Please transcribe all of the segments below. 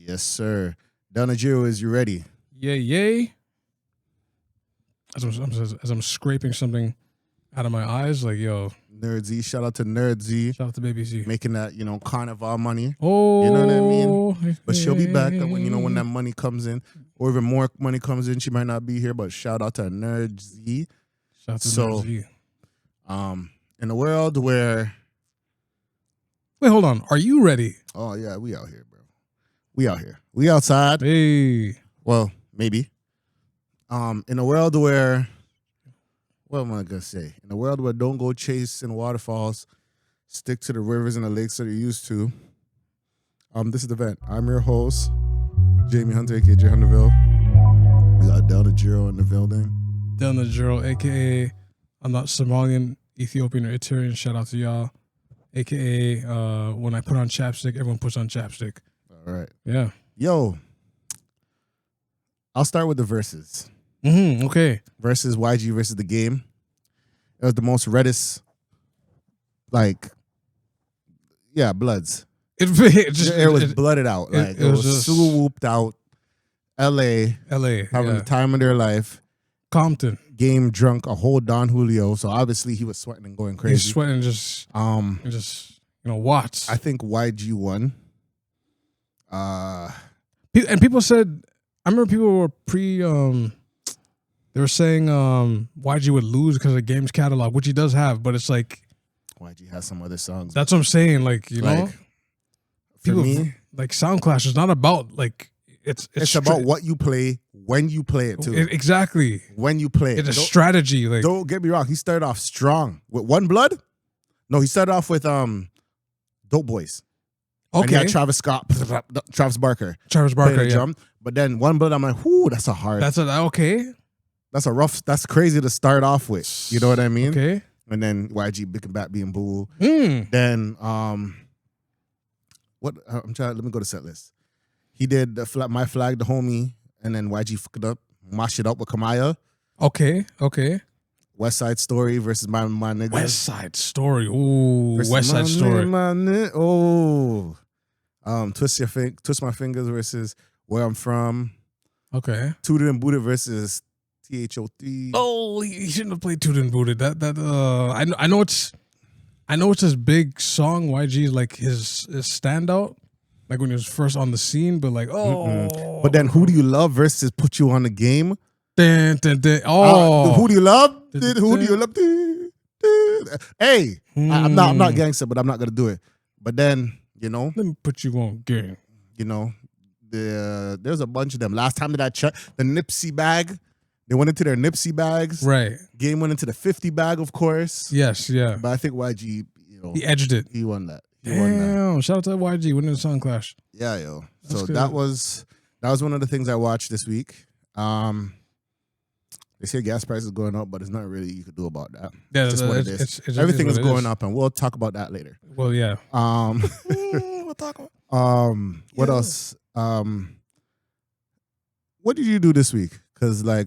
Yes, sir. Donajiro, is you ready? Yay. As I'm scraping something out of my eyes, like, yo. Nerd Z, shout out to Nerd Z. Shout out to Baby Z. Making that, carnival money. Oh. You know what I mean? But she'll be back when that money comes in. Or even more money comes in, she might not be here, but shout out to Nerd Z. Shout out to Nerd Z. In a world where... Wait, hold on. Are you ready? Oh, yeah, we out here, bro. We out here. We outside. Hey. Well, maybe. In a world where... What am I going to say? In a world where don't go chasing waterfalls, stick to the rivers and the lakes that you're used to. This is the event. I'm your host, Jamie Hunter, a.k.a. J. Hunterville. We got Donajiro in the building. Donajiro, a.k.a. I'm not Somalian, Ethiopian, or Eritrean. Shout out to y'all. A.k.a. When I put on chapstick, everyone puts on chapstick. All right. Yeah. Yo, I'll start with the verses. Okay. Versus YG versus the game. It was the most reddest, bloods. It was blooded out. It was just super whooped out. LA having the time of their life. Compton. Game drunk, a whole Don Julio. So obviously he was sweating and going crazy. He's sweating watts. I think YG won. And people said, I remember people were they were saying YG would lose because of Game's catalog, which he does have, but it's like YG has some other songs. That's what I'm saying. For me, Sound Clash is not about it's about what you play when you play it too. Exactly. When you play it. It's a strategy. Don't get me wrong. He started off strong with One Blood. No, he started off with Dope Boys. Okay. And Travis Barker. Yeah. Drum. But then One Blood, I'm like, whoo, that's okay. That's crazy to start off with. You know what I mean? Okay. And then YG Big and Back being Boo. Then let me go to set list. He did My Flag, the Homie, and then YG fucked up, mash it up with Kamaya. Okay. West Side Story versus my niggas. West Side Story. Ooh, West Side Story. Twist My Fingers versus Where I'm From. Okay. Tooted and Booted versus THO3. Oh, he shouldn't have played Tooted and Booted. I know it's his big song. YG is like his standout. Like when he was first on the scene, but But then Who Do You Love versus Put You on the Game. Who do you love? Who do you love? Hey, I'm not gangster, but I'm not gonna do it. But then, let me put you on game. There's a bunch of them. Last time that I checked, the Nipsey bag, they went into their Nipsey bags. Right. Game went into the 50 bag, of course. Yes, yeah. But I think YG, he edged it. He won that. Damn! Shout out to YG winning the Sound Clash. Yeah, yo. So that was one of the things I watched this week. They say gas prices going up, but there's nothing really you could do about that. Yeah, it's just what it is. Everything is going up, and we'll talk about that later. Well, yeah. We'll talk about. What else? What did you do this week? Because I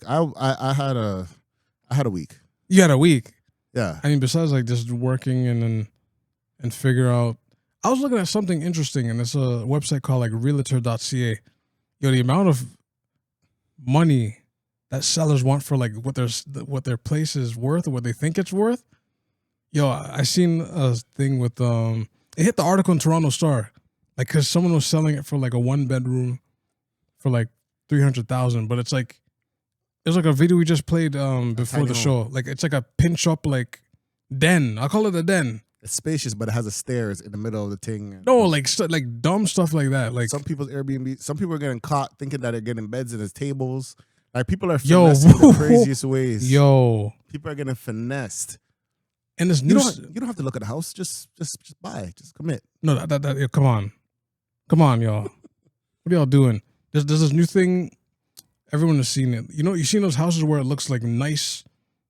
had a week. You had a week. Yeah. I mean, besides just working and figure out. I was looking at something interesting, and it's a website called Realator.ca. Yo, the amount of money that sellers want for what their place is worth or what they think it's worth. Yo, I seen a thing with it hit the article in Toronto Star, because someone was selling it for a 1-bedroom for $300,000, but it's it was a video we just played before the show. It's a pinch up den. I'll call it a den. It's spacious, but it has the stairs in the middle of the thing. No, dumb stuff like that. Some people's Airbnb, some people are getting caught thinking that they're getting beds in his tables. People are finessed in the craziest ways. Yo, people are getting finessed. And this you don't have to look at the house. Just buy. Just commit. No, come on, y'all. What are y'all doing? There's this new thing. Everyone has seen it. You've seen those houses where it looks nice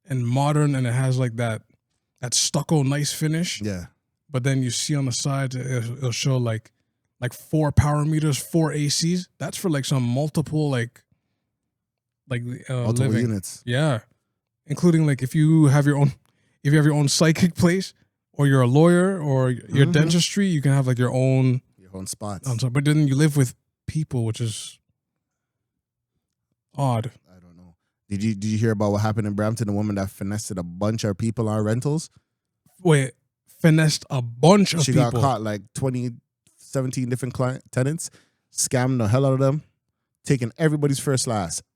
and modern, and it has that stucco nice finish. Yeah. But then you see on the side, it'll show 4 power meters, 4 ACs. That's for some multiple multiple living units. Yeah, including if you have your own psychic place, or you're a lawyer, or your dentistry, you can have your own spots. But then you live with people, which is odd. I don't know. Did you hear about what happened in Brampton? The woman that finessed a bunch of people on rentals. Wait, finessed a bunch of She people. got caught like 17 different tenants, scammed the hell out of them, taking everybody's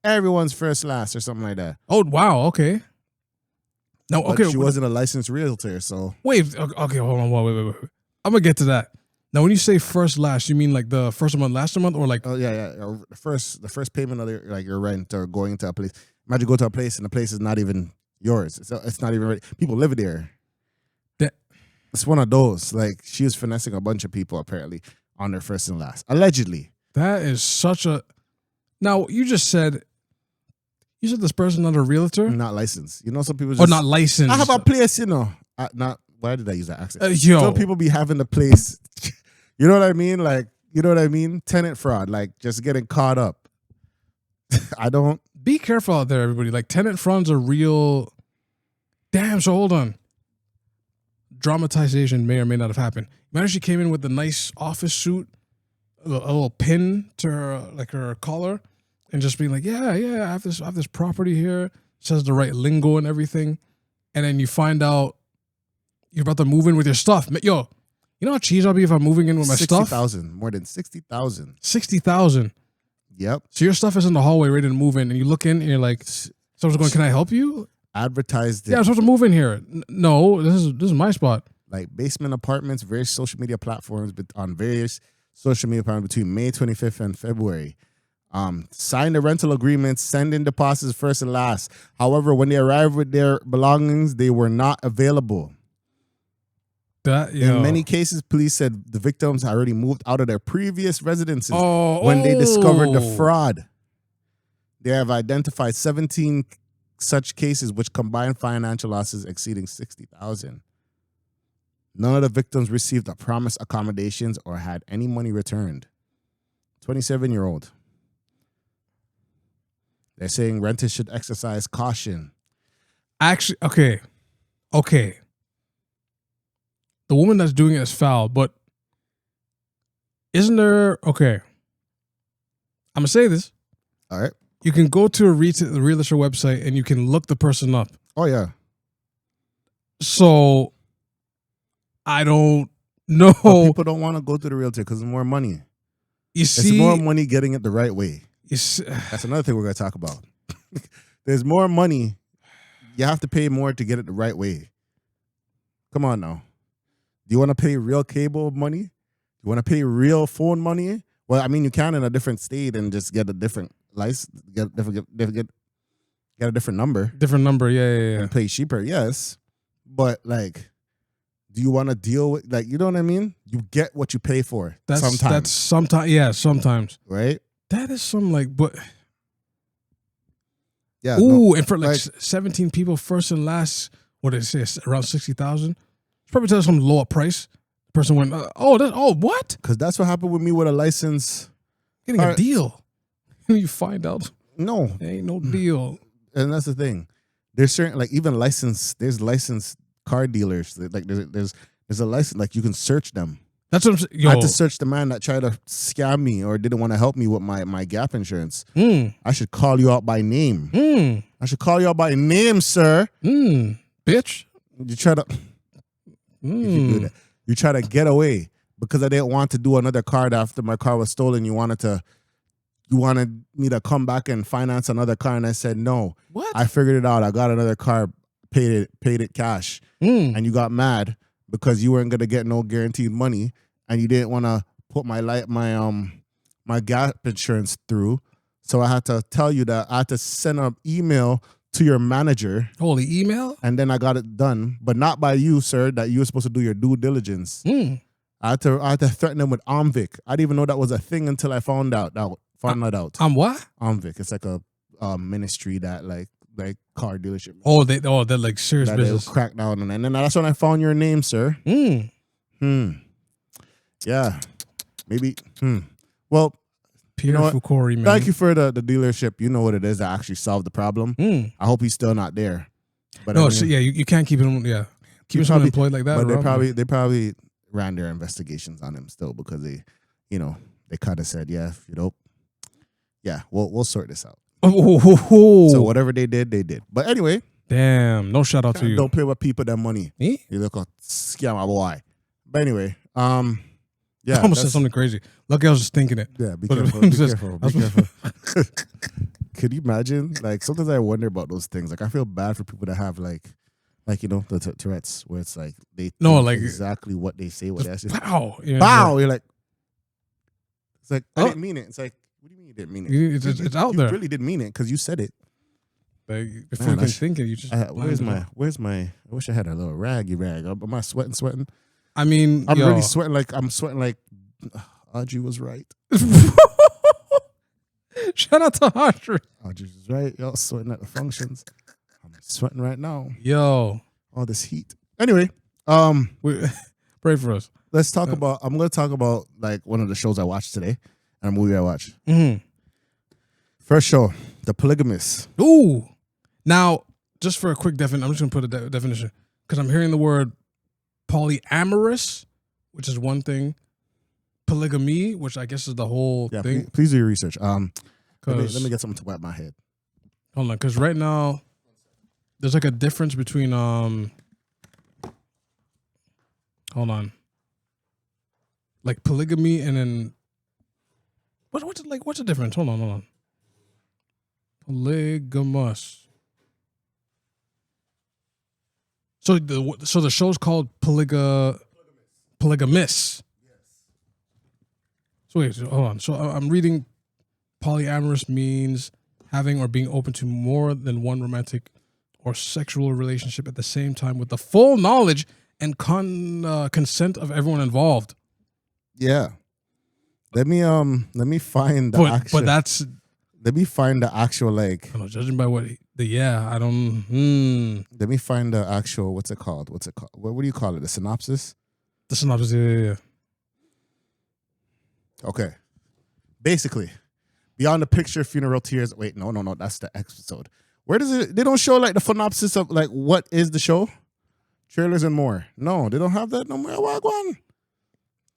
everyone's first last or something like that. Oh wow, okay. No, But okay. she wasn't a licensed realtor, so Wait, okay, hold on, wait. I'm gonna get to that. Now, when you say first last, you mean like the first month, last month, or like? oh yeah. Or the first payment of your rent or going to a place. Imagine you go to a place and the place is not even yours. It's not even ready. People live there. It's one of those. Like, she was finessing a bunch of people apparently on their first and last, allegedly. That is such a. Now you said this person not a realtor, Not licensed. You know, some people or just not licensed. I have a place. You know, not. Why did I use that accent? Yo, Some people be having the place. You know what I mean? Like, you know what I mean? Tenant fraud, like just getting caught up. I don't. be careful out there, everybody. Like, tenant fraud's a real. Damn. So hold on. Dramatization may or may not have happened. Imagine she came in with a nice office suit, a little pin to her collar, and just being like, yeah, I have this property here. Says the right lingo and everything, and then you find out you're about to move in with your stuff. Yo, you know how cheese I'll be if I'm moving in with my stuff? 60,000, more than 60,000. 60,000. Yep. So your stuff is in the hallway ready to move in, and you look in and you're like, someone's going, "Can I help you?" Advertised it. Yeah, I'm supposed to move in here. No, this is my spot. Like basement apartments, various social media platforms, but on various social media platforms between May 25th and February. Signed the rental agreements, send in deposits first and last. However, when they arrived with their belongings, they were not available. In many cases, police said the victims had already moved out of their previous residences when they discovered the fraud. They have identified 17 such cases, which combined financial losses exceeding 60,000. None of the victims received the promised accommodations or had any money returned. 27-year-old. They're saying renters should exercise caution. Actually, okay. The woman that's doing it is foul, but isn't there? Okay, I'm gonna say this. All right. You can go to the realtor website and you can look the person up. Oh yeah. So I don't know. But people don't want to go to the realtor because it's more money. It's more money getting it the right way. That's another thing we're going to talk about. There's more money. You have to pay more to get it the right way. Come on now. Do you want to pay real cable money? Do you want to pay real phone money? Well, I mean, you can in a different state and just get a different license, get a different number. Different number, yeah. And pay cheaper, yes. But like, do you want to deal with, like, you know what I mean? You get what you pay for. Sometimes. Right? That is some like, but yeah. And for like 17 people, first and last, what did it say? Around 60,000. It's probably tell some lower price. The person went, what? Because that's what happened with me with a license. Getting a deal. You find out. No. There ain't no deal. And that's the thing. There's certain, like, even there's licensed car dealers. Like, there's a license, like, you can search them. That's what I'm saying. Yo. I had to search the man that tried to scam me or didn't want to help me with my gap insurance. I should call you out by name. I should call you out by name, sir. Bitch. You try to you do that. You try to get away because I didn't want to do another card after my car was stolen. You wanted me to come back and finance another car, and I said no. What? I figured it out. I got another car, paid it cash, and you got mad because you weren't gonna get no guaranteed money, and you didn't want to put my gap insurance through. So I had to tell you that I had to send an email to your manager. Holy email? And then I got it done, but not by you, sir, that you were supposed to do your due diligence. I had to threaten them with OMVIC. I didn't even know that was a thing until I found that out. What? OMVIC. It's like a ministry that like car dealership. They're like serious that business. They'll crack down on. And then that's when I found your name, sir. Yeah. Maybe. Well, Pierre Foucault, man. Thank you for the dealership. You know what it is that actually solved the problem. I hope he's still not there. But no, you can't keep him. Yeah, keep someone employed like that. But they probably ran their investigations on him still because they, they kind of said, yeah, we'll sort this out. Oh. So whatever they did, they did. But anyway, damn, no shout out to you. Don't play with people that money. Me? You look like scam my boy. But anyway, yeah, I almost said something crazy. Lucky I was just thinking it. Yeah, be careful. Be careful. Be careful. Could you imagine? Like sometimes I wonder about those things. Like I feel bad for people that have like the Tourette's, where it's like they think exactly what they say. What they actually bow. Yeah, bow. You're like, it's like I didn't mean it. It's like, what do you mean you didn't mean it? It's out there. You really didn't mean it because you said it. Like, before you can think it, you just. Where's my? I wish I had a little rag. Am I sweating? I mean, I'm really sweating. Like I'm sweating. Like Audrey was right. Shout out to Audrey. Audrey was right. Y'all sweating at the functions. I'm sweating right now. Yo, all this heat. Anyway, pray for us. Let's talk about. I'm going to talk about like one of the shows I watched today and a movie I watched. Mm-hmm. First show, The Polygamist. Ooh. Now, just for a quick definition, I'm just going to put a definition because I'm hearing the word polyamorous, which is one thing. Polygamy, which I guess is the whole thing. Please do your research. Let me get something to wipe my head. Hold on, because right now there's like a difference between hold on, like polygamy and then what's the difference? Hold on. Polygamous. So the show's called Polygamist. So wait, hold on. So I'm reading polyamorous means having or being open to more than one romantic or sexual relationship at the same time with the full knowledge and consent of everyone involved. Yeah. Let me find the actual. But that's. Let me find the actual like. I don't know, judging by what I don't. Let me find the actual. What's it called? What do you call it? The synopsis. The synopsis. Yeah. Okay. Basically, beyond the picture, funeral tears. Wait, no. That's the episode. Where does it? They don't show like the synopsis of like what is the show, trailers and more. No, they don't have that no more. Wagwan.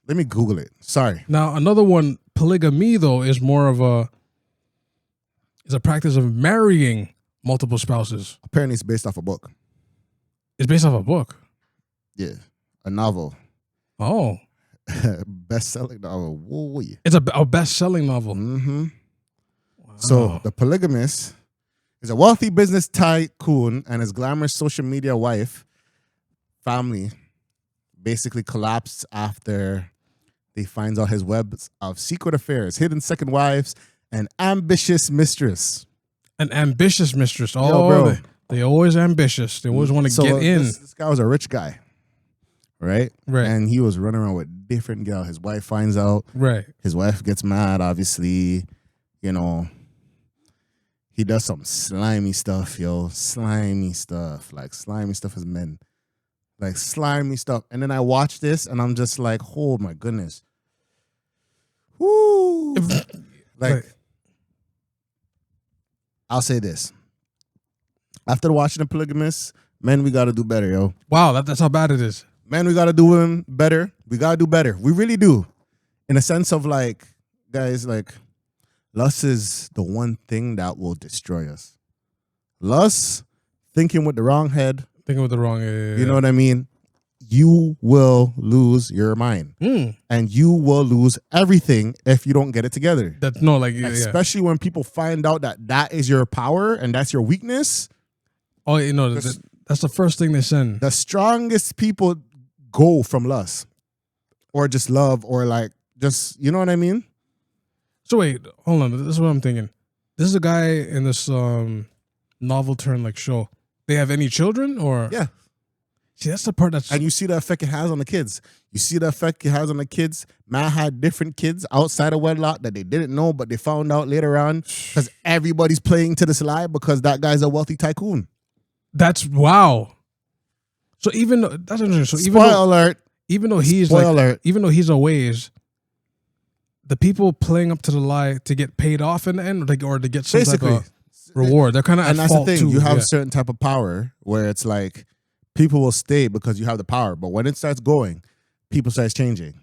Let me Google it. Sorry. Now another one, polygamy though, is more of a practice of marrying multiple spouses. Apparently, it's based off a book. It's based off a book. Yeah, a novel. Oh. Best-selling novel. Whoa. It's a best-selling novel. Mm-hmm. Wow. So the polygamist is a wealthy business tycoon and his glamorous social media wife family basically collapsed after they find out his webs of secret affairs, hidden second wives, and ambitious mistress. An ambitious mistress. Oh, yo, bro. They always ambitious. They always want to get in. This guy was a rich guy. Right? And he was running around with different girls. His wife finds out. Right. His wife gets mad, obviously. You know, he does some slimy stuff, yo. Slimy stuff. Like, slimy stuff as men. Like, slimy stuff. And then I watch this, and I'm just like, oh, my goodness. Woo. Like, I'll say this. After watching The Polygamist, men, we got to do better, yo. Wow, that's how bad it is. Man, we got to do them better. We got to do better. We really do. In a sense of like, guys, like, lust is the one thing that will destroy us. Lust, thinking with the wrong head. Thinking with the wrong head. You know what I mean? You will lose your mind. And you will lose everything if you don't get it together. Especially when people find out that is your power and that's your weakness. Oh, you know, that's the first thing they send. The strongest people go from lust or just love or like just, you know what I mean? So wait, hold on. This is what I'm thinking. This is a guy in this novel turn like show. They have any children or? Yeah. See, that's the part that's... And you see the effect it has on the kids. You see the effect it has on the kids. Man had different kids outside of wedlock that they didn't know, but they found out later on because everybody's playing to this lie because that guy's a wealthy tycoon. That's wow. So even though, that's interesting. So even though he's a ways, the people playing up to the lie to get paid off in the end, or to get some type of reward, they're kind of at fault too. And that's the thing. You have a certain type of power where it's like people will stay because you have the power, but when it starts going, people start changing.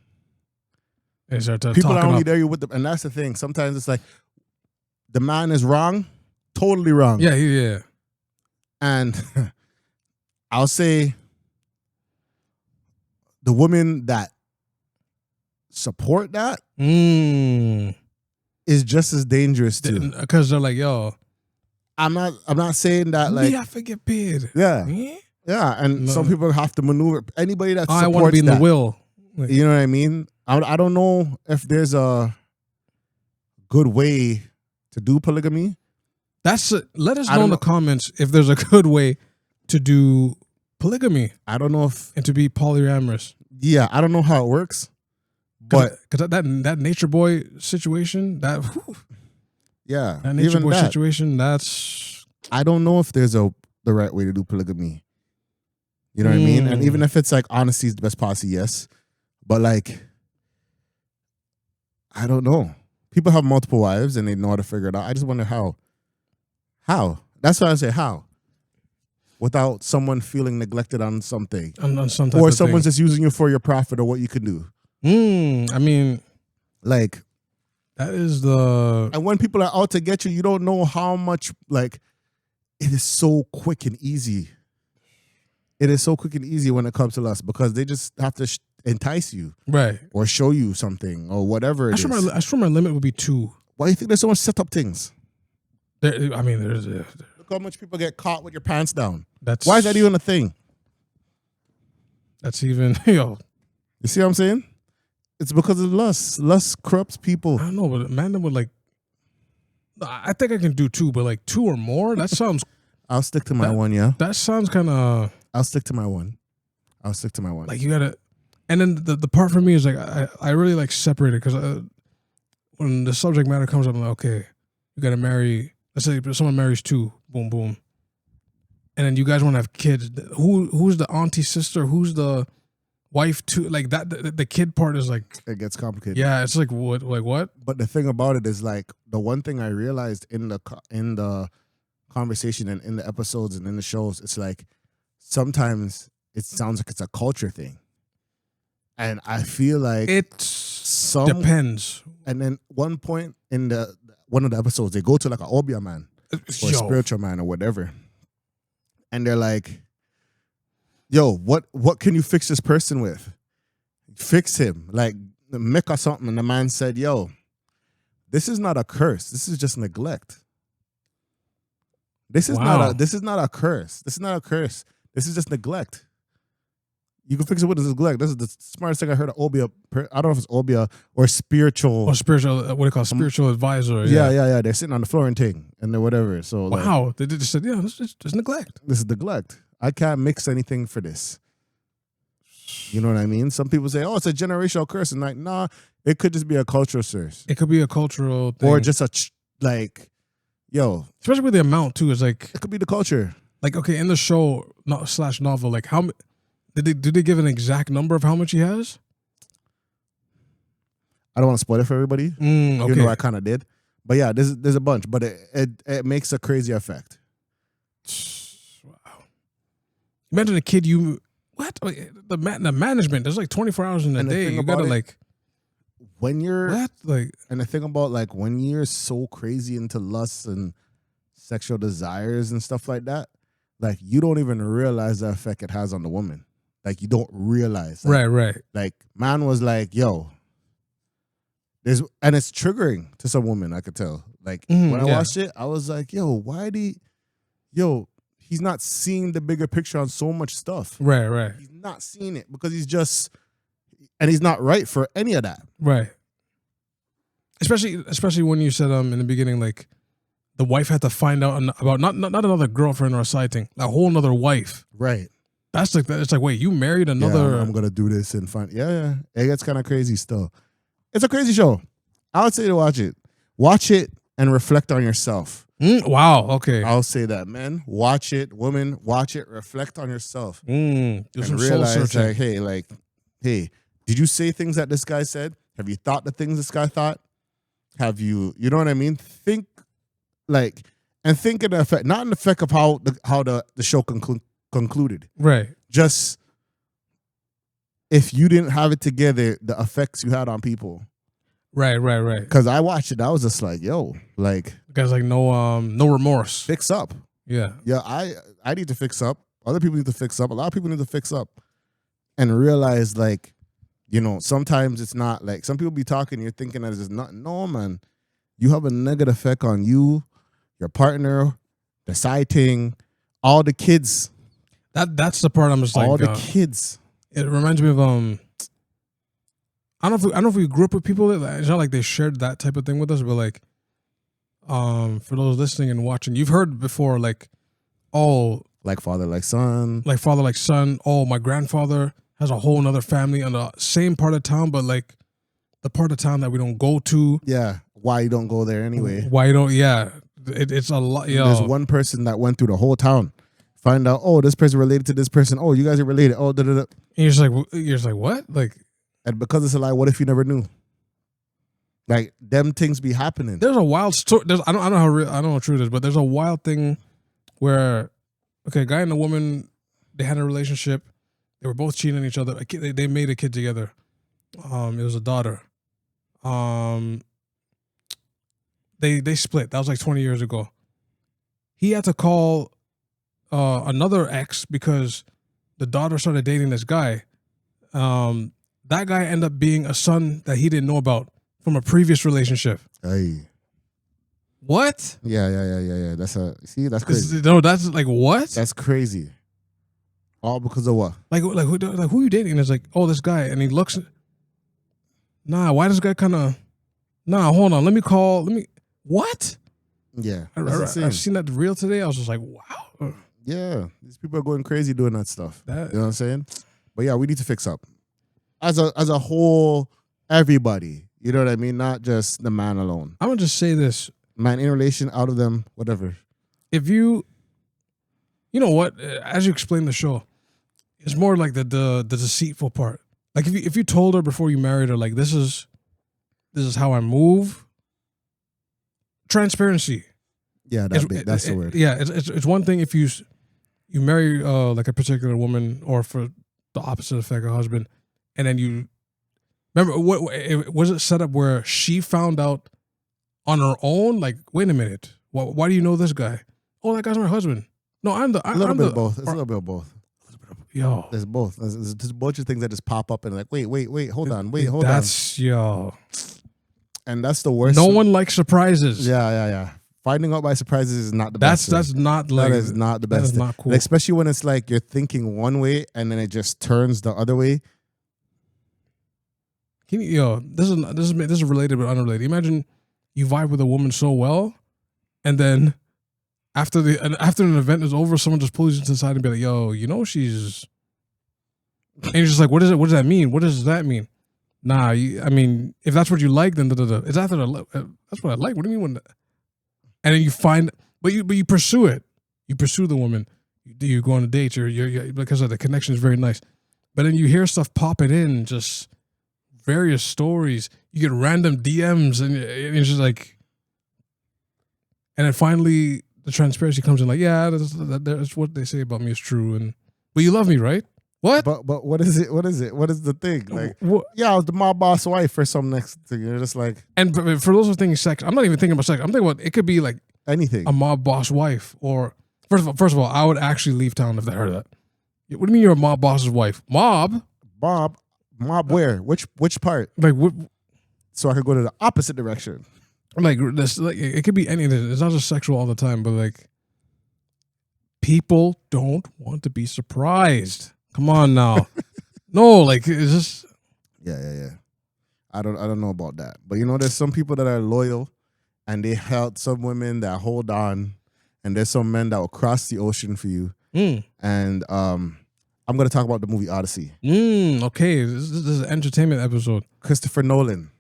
They start to People are talking only up. there with them, and that's the thing. Sometimes it's like the man is wrong, totally wrong. Yeah. And I'll say the women that support that is just as dangerous too. Because they're like, yo, I'm not saying that like I forget paid. yeah. Yeah. Yeah, and some people have to maneuver. Anybody that supports I want to be in that, the will. Like, you know what I mean? I don't know if there's a good way to do polygamy. Let us know in the comments if there's a good way to do polygamy. I don't know if and to be polyamorous. Yeah, I don't know how it works, but because that nature boy situation, that nature boy situation, that's I don't know if there's the right way to do polygamy. You know what I mean? And even if it's like honesty is the best policy, yes. But like, I don't know. People have multiple wives and they know how to figure it out. I just wonder how. How? That's why I say how. Without someone feeling neglected on something. On some type or of someone's thing. just using you for your profit or what you can do. I mean, like, that is the... And when people are out to get you, you don't know how much, like, it is so quick and easy. It is so quick and easy when it comes to lust because they just have to entice you. Right. Or show you something or whatever it is. I swear my limit would be 2. Why do you think there's so much set up things? There's... Look how much people get caught with your pants down. That's... Why is that even a thing? That's even... Yo. You see what I'm saying? It's because of lust. Lust corrupts people. I don't know, but man, would like... I think I can do 2, but like 2 or more? That sounds... I'll stick to my one, yeah. That sounds kind of... I'll stick to my one. Like you gotta... And then the part for me is like, I really like separate it because when the subject matter comes up, I'm like, okay, you gotta marry... Let's say someone marries 2, boom, boom. And then you guys want to have kids. Who's the auntie, sister? Who's the wife too? Like that, the kid part is like... It gets complicated. Yeah, it's like, what? Like what? But the thing about it is like, the one thing I realized in the conversation and in the episodes and in the shows, it's like, sometimes it sounds like it's a culture thing. And I feel like... It depends. And then one point in one of the episodes, they go to like an Obia man or a spiritual man or whatever. And they're like, yo, what can you fix this person with? Fix him. Like, make us something. And the man said, yo, this is not a curse. This is just neglect. This is not a curse. This is not a curse. This is just neglect. You can fix it with neglect. This is the smartest thing I heard of Obia. I don't know if it's Obia or spiritual. Or spiritual, what do you call it? Spiritual advisor. Yeah. They're sitting on the floor and thing and they're whatever. So wow. They just said, yeah, this is neglect. This is neglect. I can't mix anything for this. You know what I mean? Some people say, oh, it's a generational curse. And like, nah, it could just be a cultural curse. It could be a cultural thing. Or just yo. Especially with the amount too. It's like... It could be the culture. Like, okay, in the show / novel, like how... Did they give an exact number of how much he has? I don't want to spoil it for everybody. Okay. You know I kind of did. But yeah, there's a bunch. But it makes a crazy effect. Wow. Imagine a kid what? The management, there's like 24 hours in a day. You gotta like... When you're... What? Like... And the thing about like when you're so crazy into lust and sexual desires and stuff like that, like you don't even realize the effect it has on the woman. Like, you don't realize. Like, right. Like, man was like, yo, and it's triggering to some women, I could tell. Like, when I watched it, I was like, yo, he's not seeing the bigger picture on so much stuff. Right. He's not seeing it because he's not right for any of that. Right. Especially when you said in the beginning, like, the wife had to find out about not another girlfriend or a side thing, a whole another wife. Right. That's like it's like, wait, you married another? Yeah, I'm gonna do this and find. Yeah. It gets kind of crazy still. It's a crazy show. I would say to watch it and reflect on yourself. Wow. Okay. I'll say that, men. Watch it, women. Watch it. Reflect on yourself. Do and some realize, soul searching. hey, did you say things that this guy said? Have you thought the things this guy thought? Have you? You know what I mean? Think of the effect, not in the effect of how the show concluded. Right. Just if you didn't have it together, the effects you had on people. Right. Because I watched it, I was just like, yo, like, The guy's like no remorse. fix up. Yeah. Yeah, I need to fix up. Other people need to fix up. A lot of people need to fix up and realize, like, you know, sometimes it's not like some people be talking, you're thinking that it's not. No, man. You have a negative effect on you, your partner, the side thing, all the kids. That's the part I'm just like all the kids. It reminds me of I don't know if we grew up with people that it's not like they shared that type of thing with us, but like for those listening and watching, you've heard before like, oh, like father, like son. Like father, like son. Oh, my grandfather has a whole nother family on the same part of town, but like the part of town that we don't go to. Yeah. Why you don't go there anyway? Why you don't? Yeah. It's a lot. There's one person that went through the whole town. Find out, oh, this person related to this person. Oh, you guys are related. Oh, da da da. And you're just like, what? Like, and because it's a lie, what if you never knew? Like, them things be happening. There's a wild story. I don't know how true it is, but there's a wild thing where, okay, a guy and a woman, they had a relationship. They were both cheating on each other. They made a kid together. It was a daughter. They split. That was like 20 years ago. He had to call another ex because the daughter started dating this guy. That guy ended up being a son that he didn't know about from a previous relationship. Hey. What? Yeah. That's crazy. No, that's like what? That's crazy. All because of what? Like who you dating? And it's like, oh, this guy, and he looks. Nah, why does this guy kind of? Nah, hold on. Let me. What? Yeah, I've seen that reel today. I was just like, wow. Yeah, these people are going crazy doing that stuff. You know what I'm saying? But yeah, we need to fix up as a whole. Everybody, you know what I mean? Not just the man alone. I'm gonna just say this, man, in relation, out of them, whatever. If you know what, as you explain the show, it's more like the deceitful part. Like if you told her before you married her, like this is how I move. Transparency. Yeah, that's the word. Yeah, it's one thing if you marry like a particular woman, or for the opposite effect, a husband, and then you remember was it set up where she found out on her own? Like, wait a minute, why do you know this guy? Oh, that guy's my husband. No, a little bit of both. It's a little bit of both. Yo, there's both. There's a bunch of things that just pop up and like, wait, hold on. That's yo. And that's the worst. No one likes surprises. Yeah. Finding out by surprises is not the best. That is not the best. That is not cool. Like, especially when it's like you're thinking one way and then it just turns the other way. This is related but unrelated. Imagine you vibe with a woman so well, and then after an event is over, someone just pulls you to the side and be like, "Yo, you know she's," and you're just like, "What is it? What does that mean? What does that mean?" Nah, I mean, if that's what you like, then it's after that's what I like. What do you mean? And then you find, but you pursue it. You pursue the woman. You go on a date. You're because of the connection is very nice. But then you hear stuff popping in, just various stories. You get random DMs, and it's just like, and then finally the transparency comes in. Like, yeah, that's what they say about me is true. But you love me, right? What? But what is it? What is it? What is the thing? Like, yeah, I was the mob boss wife or some next thing. You're just like, and for those who are thinking sex, I'm not even thinking about sex. I'm thinking about it could be like anything. A mob boss wife, or first of all, I would actually leave town if they heard that. What do you mean you're a mob boss's wife? Mob where? Which part? Like what? So I could go to the opposite direction. Like this, like it could be anything. It's not just sexual all the time, but like people don't want to be surprised. Come on now. No, like it's just Yeah. I don't know about that. But you know, there's some people that are loyal and they help some women that hold on, and there's some men that will cross the ocean for you. And I'm gonna talk about the movie Odyssey. Okay. This is an entertainment episode. Christopher Nolan.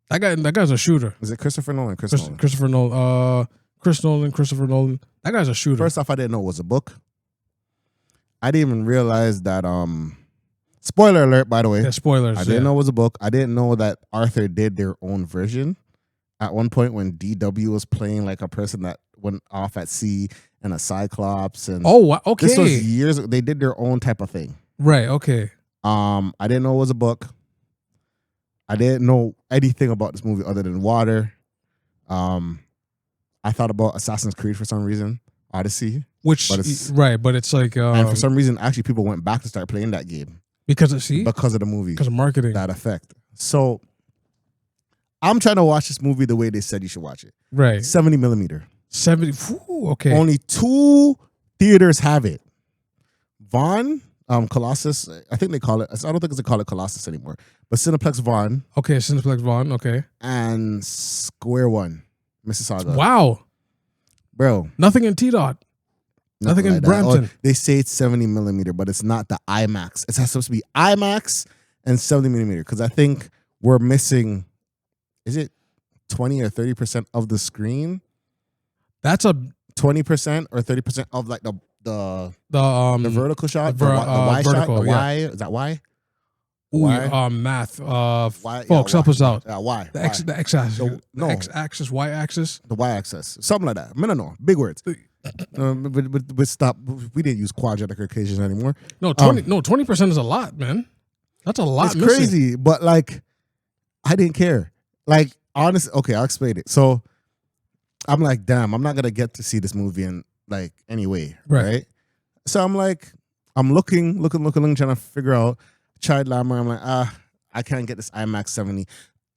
That guy's a shooter. Is it Christopher Nolan? Christopher Nolan. Christopher Nolan. That guy's a shooter. First off, I didn't know it was a book. I didn't even realize that. Spoiler alert, by the way. Yeah, spoilers. I didn't know it was a book. I didn't know that Arthur did their own version. At one point, when DW was playing like a person that went off at sea and a cyclops, and okay, this was years ago. They did their own type of thing. Right. Okay. I didn't know it was a book. I didn't know anything about this movie other than water. I thought about Assassin's Creed for some reason, Odyssey. Which But it's- right, but it's like And for some reason, actually, people went back to start playing that game because of the movie, because of marketing. that effect. So I'm trying to watch this movie the way they said you should watch it. Right. 70 millimeter. 70. Okay. Only 2 theaters have it. Vaughan, Colossus, I think they call it. I don't think they call it Colossus anymore. But Cineplex Vaughan Okay, Cineplex Vaughn. Okay. and Square One, Mississauga. Wow. Bro. Nothing in T-Dot. Nothing in like that. Brampton. They say it's 70 millimeter, but it's not the IMAX. It's supposed to be IMAX and 70 millimeter because I think we're missing, is it 20 or 30% of the screen? That's a 20% or 30% of like the vertical shot, the Y vertical, shot, the yeah. Y, is that Y? ooh, Why? math. Y, Folks, help us out. Y. The Y. x-axis. No. The x-axis, y-axis. The Y-axis, something like that. I don't know, big words. But stop. We didn't use quadratic equations anymore. No, 20% is a lot, man. That's a lot. It's missing. crazy, but like, I didn't care. Like, honestly, okay, I'll explain it. So, I'm like, damn, I'm not gonna get to see this movie in like anyway, right? So I'm like, I'm looking, trying to figure out Child Lammer. I'm like, I can't get this IMAX 70.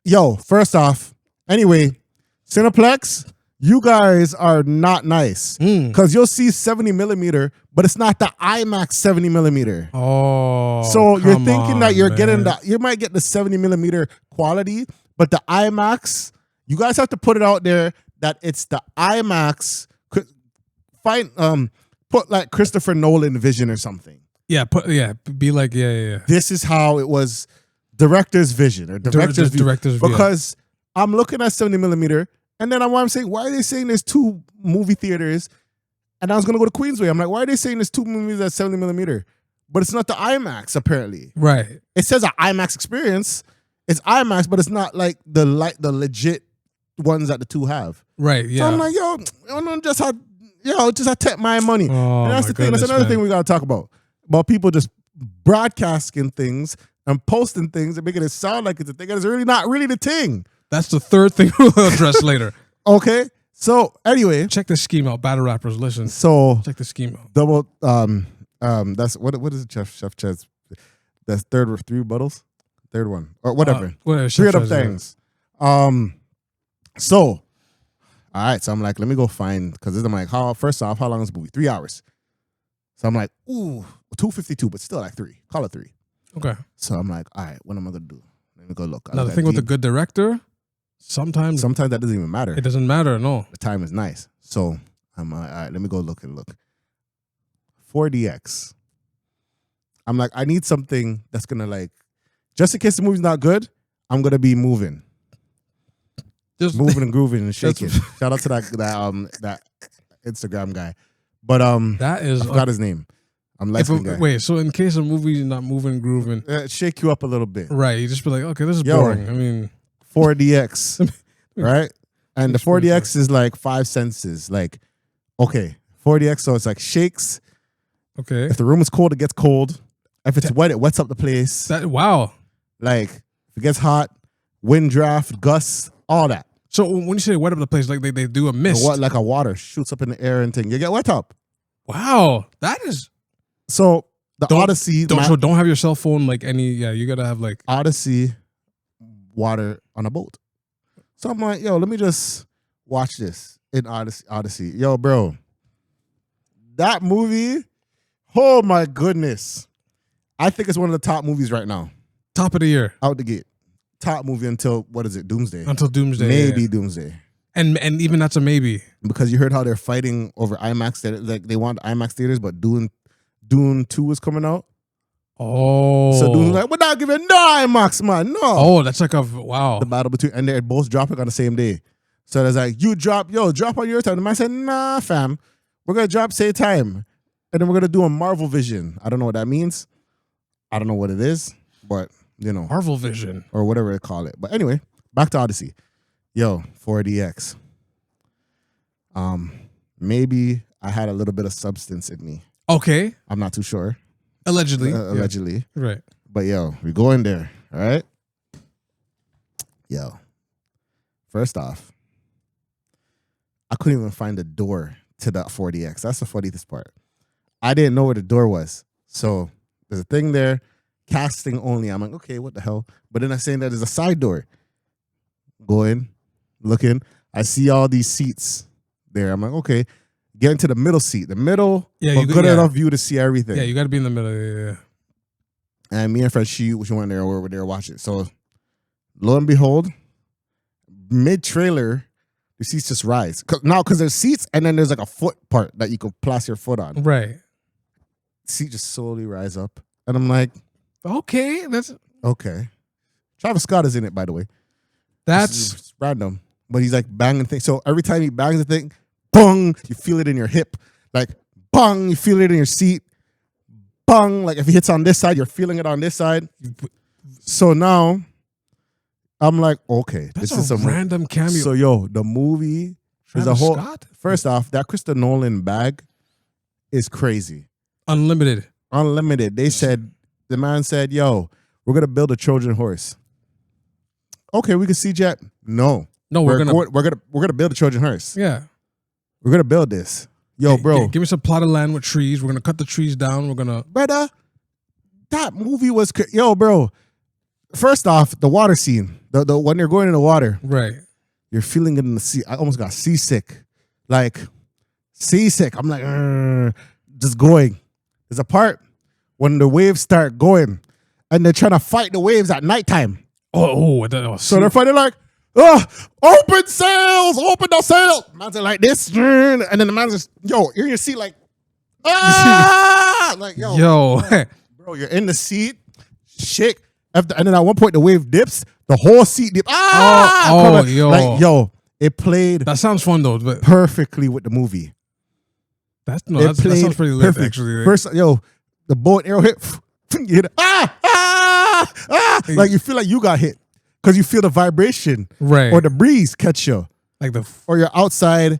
Yo, first off, anyway, Cineplex, you guys are not nice because you'll see 70 millimeter, but it's not the IMAX 70 millimeter. Oh, so you're come thinking that on, you're man. getting that, you might get the 70 millimeter quality, but the IMAX, you guys have to put it out there that it's the IMAX. Put like Christopher Nolan vision or something. Yeah, be like, yeah. This is how it was, director's vision or director's view. Director's view. Because I'm looking at 70 millimeter, and then I'm saying, why are they saying there's 2 movie theaters? And I was gonna go to Queensway. I'm like, why are they saying there's 2 movies at 70 millimeter? But it's not the IMAX apparently. Right. It says an IMAX experience. It's IMAX, but it's not like the legit ones that the 2 have. Right. Yeah. So I'm like, just I take my money. Oh, And that's my the thing. That's goodness, another man. thing we gotta talk about people just broadcasting things and posting things and making it sound like it's a thing. And it's really not really the thing. That's the third thing we'll address later. Okay. So anyway, Check the scheme out. Battle rappers, listen. so Check the scheme out. double that's what is it, Chef Chaz? That's 3 rebuttals? Third one. Or whatever. Whatever. 3 of them Chef says, things. So all right, so I'm like, let me go find, because I'm like, first off, how long is the movie? 3 hours. So I'm like, ooh, 2:52, but still like 3. Call it 3. Okay. So I'm like, all right, what am I gonna do? Let me go look. Now the thing with a good director, sometimes sometimes that doesn't even matter. it doesn't matter. No. The time is nice. So I'm like, all right, let me go look. 4DX. I'm like, I need something that's gonna like, just in case the movie's not good, I'm gonna be moving. Just Moving and grooving and shaking. Shout out to that Instagram guy. But that is. I forgot his name. I'm light skinned guy. Wait, so in case a movie's not moving and grooving, Shake you up a little bit. right? You just be like, okay, this is Yo. boring. I mean, 4DX, right? And the 4DX is like 5 senses. Like, okay, 4DX, so it's like shakes. okay. If the room is cold, it gets cold. If it's wet, it wets up the place. Wow. Like, if it gets hot, wind draft, gusts, all that. So when you say wet up the place, like they do a mist. What, like a water shoots up in the air and thing. You get wet up. Wow, that is. So the Odyssey, Don't have your cell phone like any. Yeah, you gotta have like Odyssey water on a boat. So I'm like, yo, let me just watch this in Odyssey. Yo, bro, that movie, oh my goodness. I think it's one of the top movies right now. top of the year Out the gate. Top movie until, what is it, Doomsday? until Doomsday. Maybe yeah. Doomsday. And even that's a maybe. Because you heard how they're fighting over IMAX. Like they want IMAX theaters, but Dune 2 is coming out. Oh, So Dune's like, we're not giving no IMAX, man. No. oh, that's like a wow. The battle between, and they're both dropping on the same day. So there's like, drop on your time. The man said, nah, fam. We're going to drop same time. And then we're going to do a Marvel Vision. I don't know what that means. I don't know what it is, but you know. Marvel Vision. Or whatever they call it. But anyway, back to Odyssey. Yo, 4DX. Maybe I had a little bit of substance in me. Okay, I'm not too sure. allegedly. Allegedly. Yeah. Right. But yo, we go in there, all right? Yo, first off, I couldn't even find the door to that 40X. That's the funniest part. I didn't know where the door was. So there's a thing there, casting only. I'm like, okay, what the hell? But then I'm saying that there's a side door. Go in, looking. I see all these seats there. I'm like, okay, get into the middle seat. The middle, but good enough view to see everything. Yeah, you got to be in the middle. Yeah. And me and Fred, she went there, we were there watching. So lo and behold, mid-trailer, the seats just rise. Because there's seats and then there's like a foot part that you could place your foot on. Right. Seat just slowly rise up. And I'm like, okay, that's okay. Travis Scott is in it, by the way. That's it's random. But he's like banging things. So every time he bangs the thing, bong, you feel it in your hip. Like, bong, you feel it in your seat. Bong, like if he hits on this side, you're feeling it on this side. So now, I'm like, okay, that's this is a some random cameo. So yo, the movie is a whole. Scott? First off, that Christopher Nolan bag is crazy. Unlimited. They said, the man said, yo, we're gonna build a Trojan horse. Okay, we can see Jet. No, we're gonna build a Trojan horse. Yeah, we're gonna build this. Yo, bro, give me some plot of land with trees. We're gonna cut the trees down. We're gonna, brother. That movie was yo, bro. First off, the water scene, the when they're going in the water, right? You're feeling it in the sea. I almost got seasick, like seasick. I'm like, just going. There's a part when the waves start going, and they're trying to fight the waves at nighttime. So they're fighting like, open sails, open the sail. Man's are like this, and then the man's just, yo, you're in your seat like, like yo, bro, you're in the seat, shake. And then at one point the wave dips, the whole seat dips. Yo, like yo, it played. That sounds fun though, but perfectly with the movie. That sounds pretty lit, perfect. Actually. First, yo, the bow and arrow hit. You hit like you feel like you got hit because you feel the vibration, right? Or the breeze catch you, like or you're outside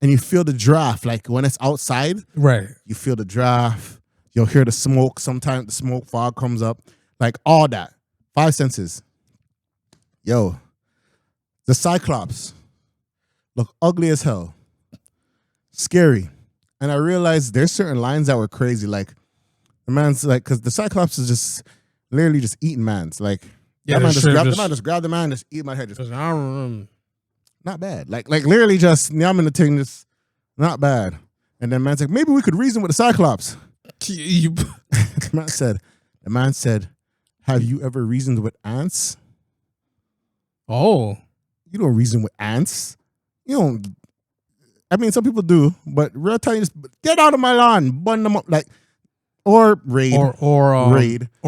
and you feel the draft. Like when it's outside, right? You feel the draft. You'll hear the smoke. Sometimes the smoke fog comes up, like all that. 5 senses. Yo, the Cyclops look ugly as hell, scary, and I realized there's certain lines that were crazy, like. The man's like, because the Cyclops is just literally just eating mans. Like, the man just grab the man, just eat my head. Just, not bad. Like literally just yamming the thing, just not bad. And then man's like, maybe we could reason with the Cyclops. The man said, have you ever reasoned with ants? Oh. You don't reason with ants. You don't. I mean, some people do, but real time, you just get out of my lawn, bun them up. Like, or raid, or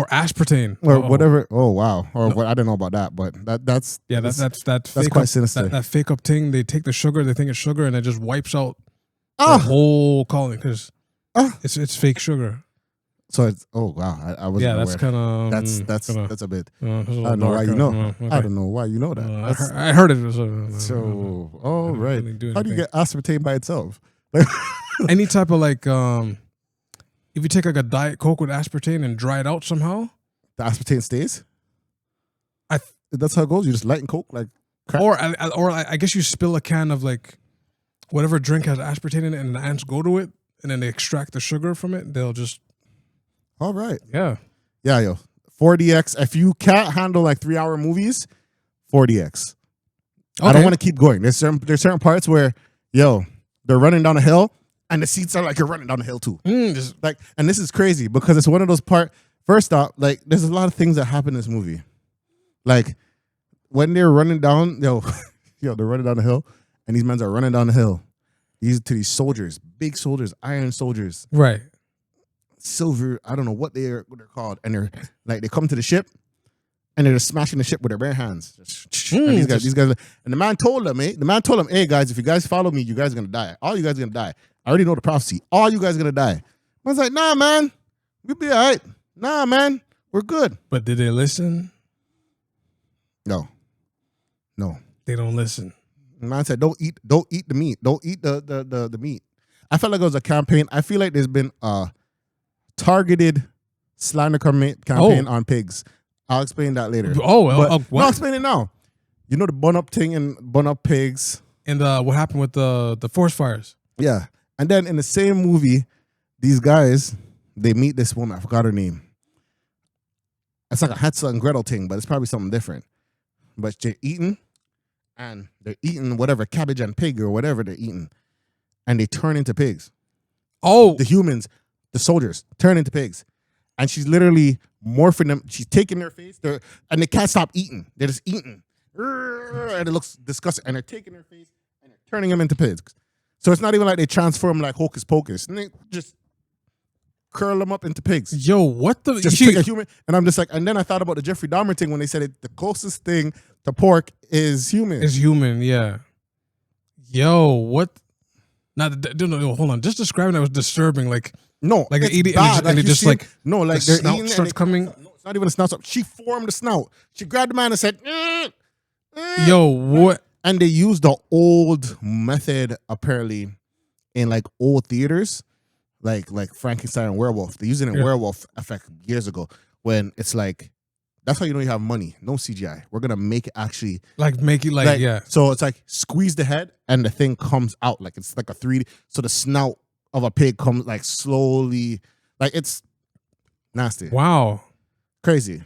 aspartame, or whatever. Oh wow! Or what? I don't know about that, but that's quite sinister. That fake up thing. They take the sugar, they think it's sugar, and it just wipes out the whole colony because it's fake sugar. So it's wow. I was that's kind of that's a bit. I don't know why you know. Okay. I don't know why you know that. I heard it. Right. Really How do you get aspartame by itself? Any type of like if you take like a Diet Coke with aspartame and dry it out somehow, the aspartame stays. That's how it goes. You just lighten Coke like crap. Or I guess you spill a can of like whatever drink has aspartame in it, and the ants go to it, and then they extract the sugar from it. They'll just. All right. Yeah. Yeah, yo. 40X. If you can't handle like 3-hour movies, 40X. Okay. I don't want to keep going. There's certain parts where, yo, they're running down a hill. And the seats are like you're running down the hill too. And this is crazy because it's one of those parts. First off, like there's a lot of things that happen in this movie. Like when they're running down, they're running down the hill, and these men are running down the hill. These soldiers, big soldiers, iron soldiers, right? Silver, I don't know what they're called, and they're like they come to the ship, and they're just smashing the ship with their bare hands. And these guys, and the man told them, hey guys, if you guys follow me, you guys are gonna die. All you guys are gonna die. I already know the prophecy. All you guys are gonna die. I was like, nah, man, we'll be all right. Nah, man, we're good. But did they listen? No. They don't listen. The man said, don't eat the meat. Don't eat the meat. I felt like it was a campaign. I feel like there's been a targeted slander campaign on pigs. I'll explain that later. Well. I'll explain it now. You know the bun up thing and bun up pigs. And what happened with the forest fires? Yeah. And then in the same movie, these guys, they meet this woman. I forgot her name. It's like a Hansel and Gretel thing, but it's probably something different. But they're eating, and they're eating whatever, cabbage and pig or whatever they're eating. And they turn into pigs. Oh. The humans, the soldiers, turn into pigs. And she's literally morphing them. She's taking their face, and they can't stop eating. They're just eating. And it looks disgusting. And they're taking their face, and they're turning them into pigs. So it's not even like they transform like hocus pocus. And they just curl them up into pigs. Yo, what the? Just take a human. And I'm just like, and then I thought about the Jeffrey Dahmer thing when they said it, the closest thing to pork is human. Is human, yeah. Yo, what? No, hold on. Just describing that was disturbing. Like, no, like it's eating, bad. and they just like, no, like the they're snout eating starts coming. No, it's not even a snout. She formed the snout. She grabbed the man and said, yo, what? And they used the old method apparently in like old theaters, like Frankenstein and Werewolf. They used it in Werewolf Effect years ago when it's like, that's how you know you have money. No CGI. We're gonna make it actually make it like yeah. So it's like squeeze the head and the thing comes out like it's like a 3D. So the snout of a pig comes like slowly, like it's nasty. Wow, crazy.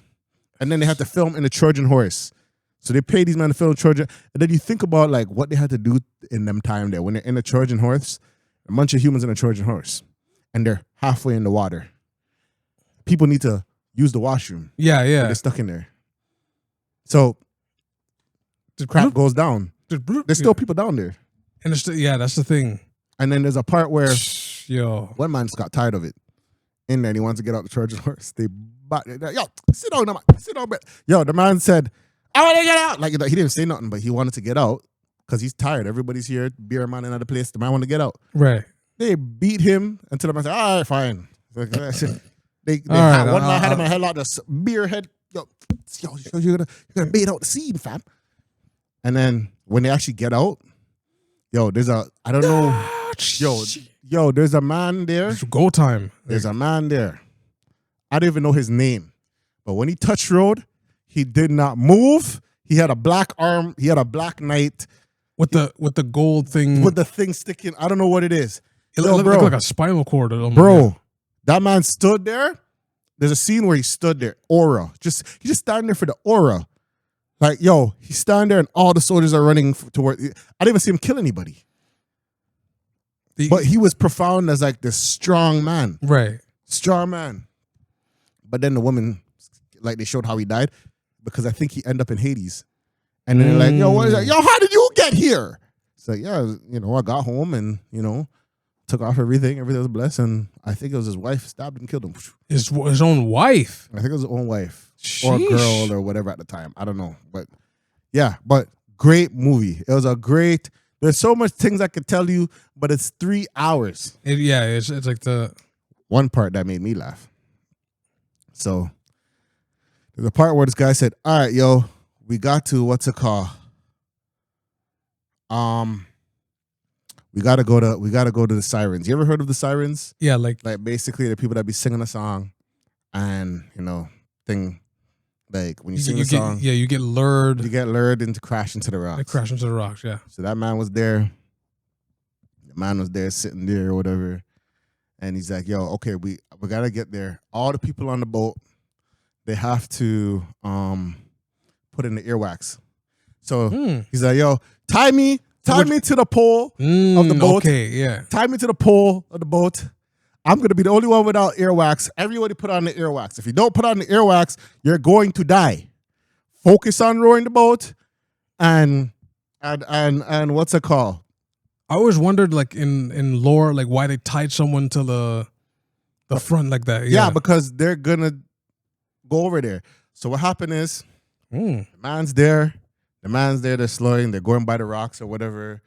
And then they had to film in a Trojan horse. So they paid these men to film Trojan. And then you think about like what they had to do in them time there when they're in a Trojan horse, a bunch of humans in a Trojan horse, and they're halfway in the water. People need to use the washroom. Yeah. They're stuck in there. So the crap goes down. There's still people down there. And it's that's the thing. And then there's a part where one man just got tired of it in there and he wants to get out the Trojan horse. Yo, sit down, man. Sit down, man. Yo, the man said, I want to get out. Like he didn't say nothing, but he wanted to get out because he's tired. Everybody's here, beer man in another place. The man want to get out. Right. They beat him until the man said, all right, fine. One man had him a headlock, this beer head. Yo, you're gonna bait out the scene, fam. And then when they actually get out, there's a man there. It's go time. There's a man there. I don't even know his name, but when he touched road, he did not move. He had a black arm. He had a black knight with the gold thing, with the thing sticking. I don't know what it is. It looked like a spinal cord. That man stood there. There's a scene where he stood there. Aura. He just standing there for the aura. Like, he's standing there and all the soldiers are running toward. I didn't even see him kill anybody. But he was profound as like this strong man. Right. Strong man. But then the woman, like they showed how he died because I think he ended up in Hades. And then they're like, what is that? How did you get here? It's like, I got home and, took off everything. Everything was blessed. And I think it was his wife stabbed and killed him. His own wife? I think it was his own wife. Sheesh. Or girl or whatever at the time. I don't know. But but great movie. It was a great, there's so much things I could tell you, but it's 3 hours. It's like the one part that made me laugh. So there's a part where this guy said, all right, we got to, what's it called? We gotta go to the Sirens. You ever heard of the Sirens? Yeah, like basically the people that be singing a song and thing like when you sing a song. You get lured. You get lured into crash into the rocks. Crash into the rocks, yeah. So that man was there. The man was there sitting there or whatever. And he's like, okay, we gotta get there. All the people on the boat, they have to put in the earwax. So he's like, tie me to the pole of the boat. Okay, yeah. Tie me to the pole of the boat. I'm going to be the only one without earwax. Everybody put on the earwax. If you don't put on the earwax, you're going to die. Focus on rowing the boat and what's it called? I always wondered, like, in lore, like, why they tied someone to the front like that. Yeah, because they're going to go over there. So what happened is the man's there. The man's there, they're slowing, they're going by the rocks or whatever.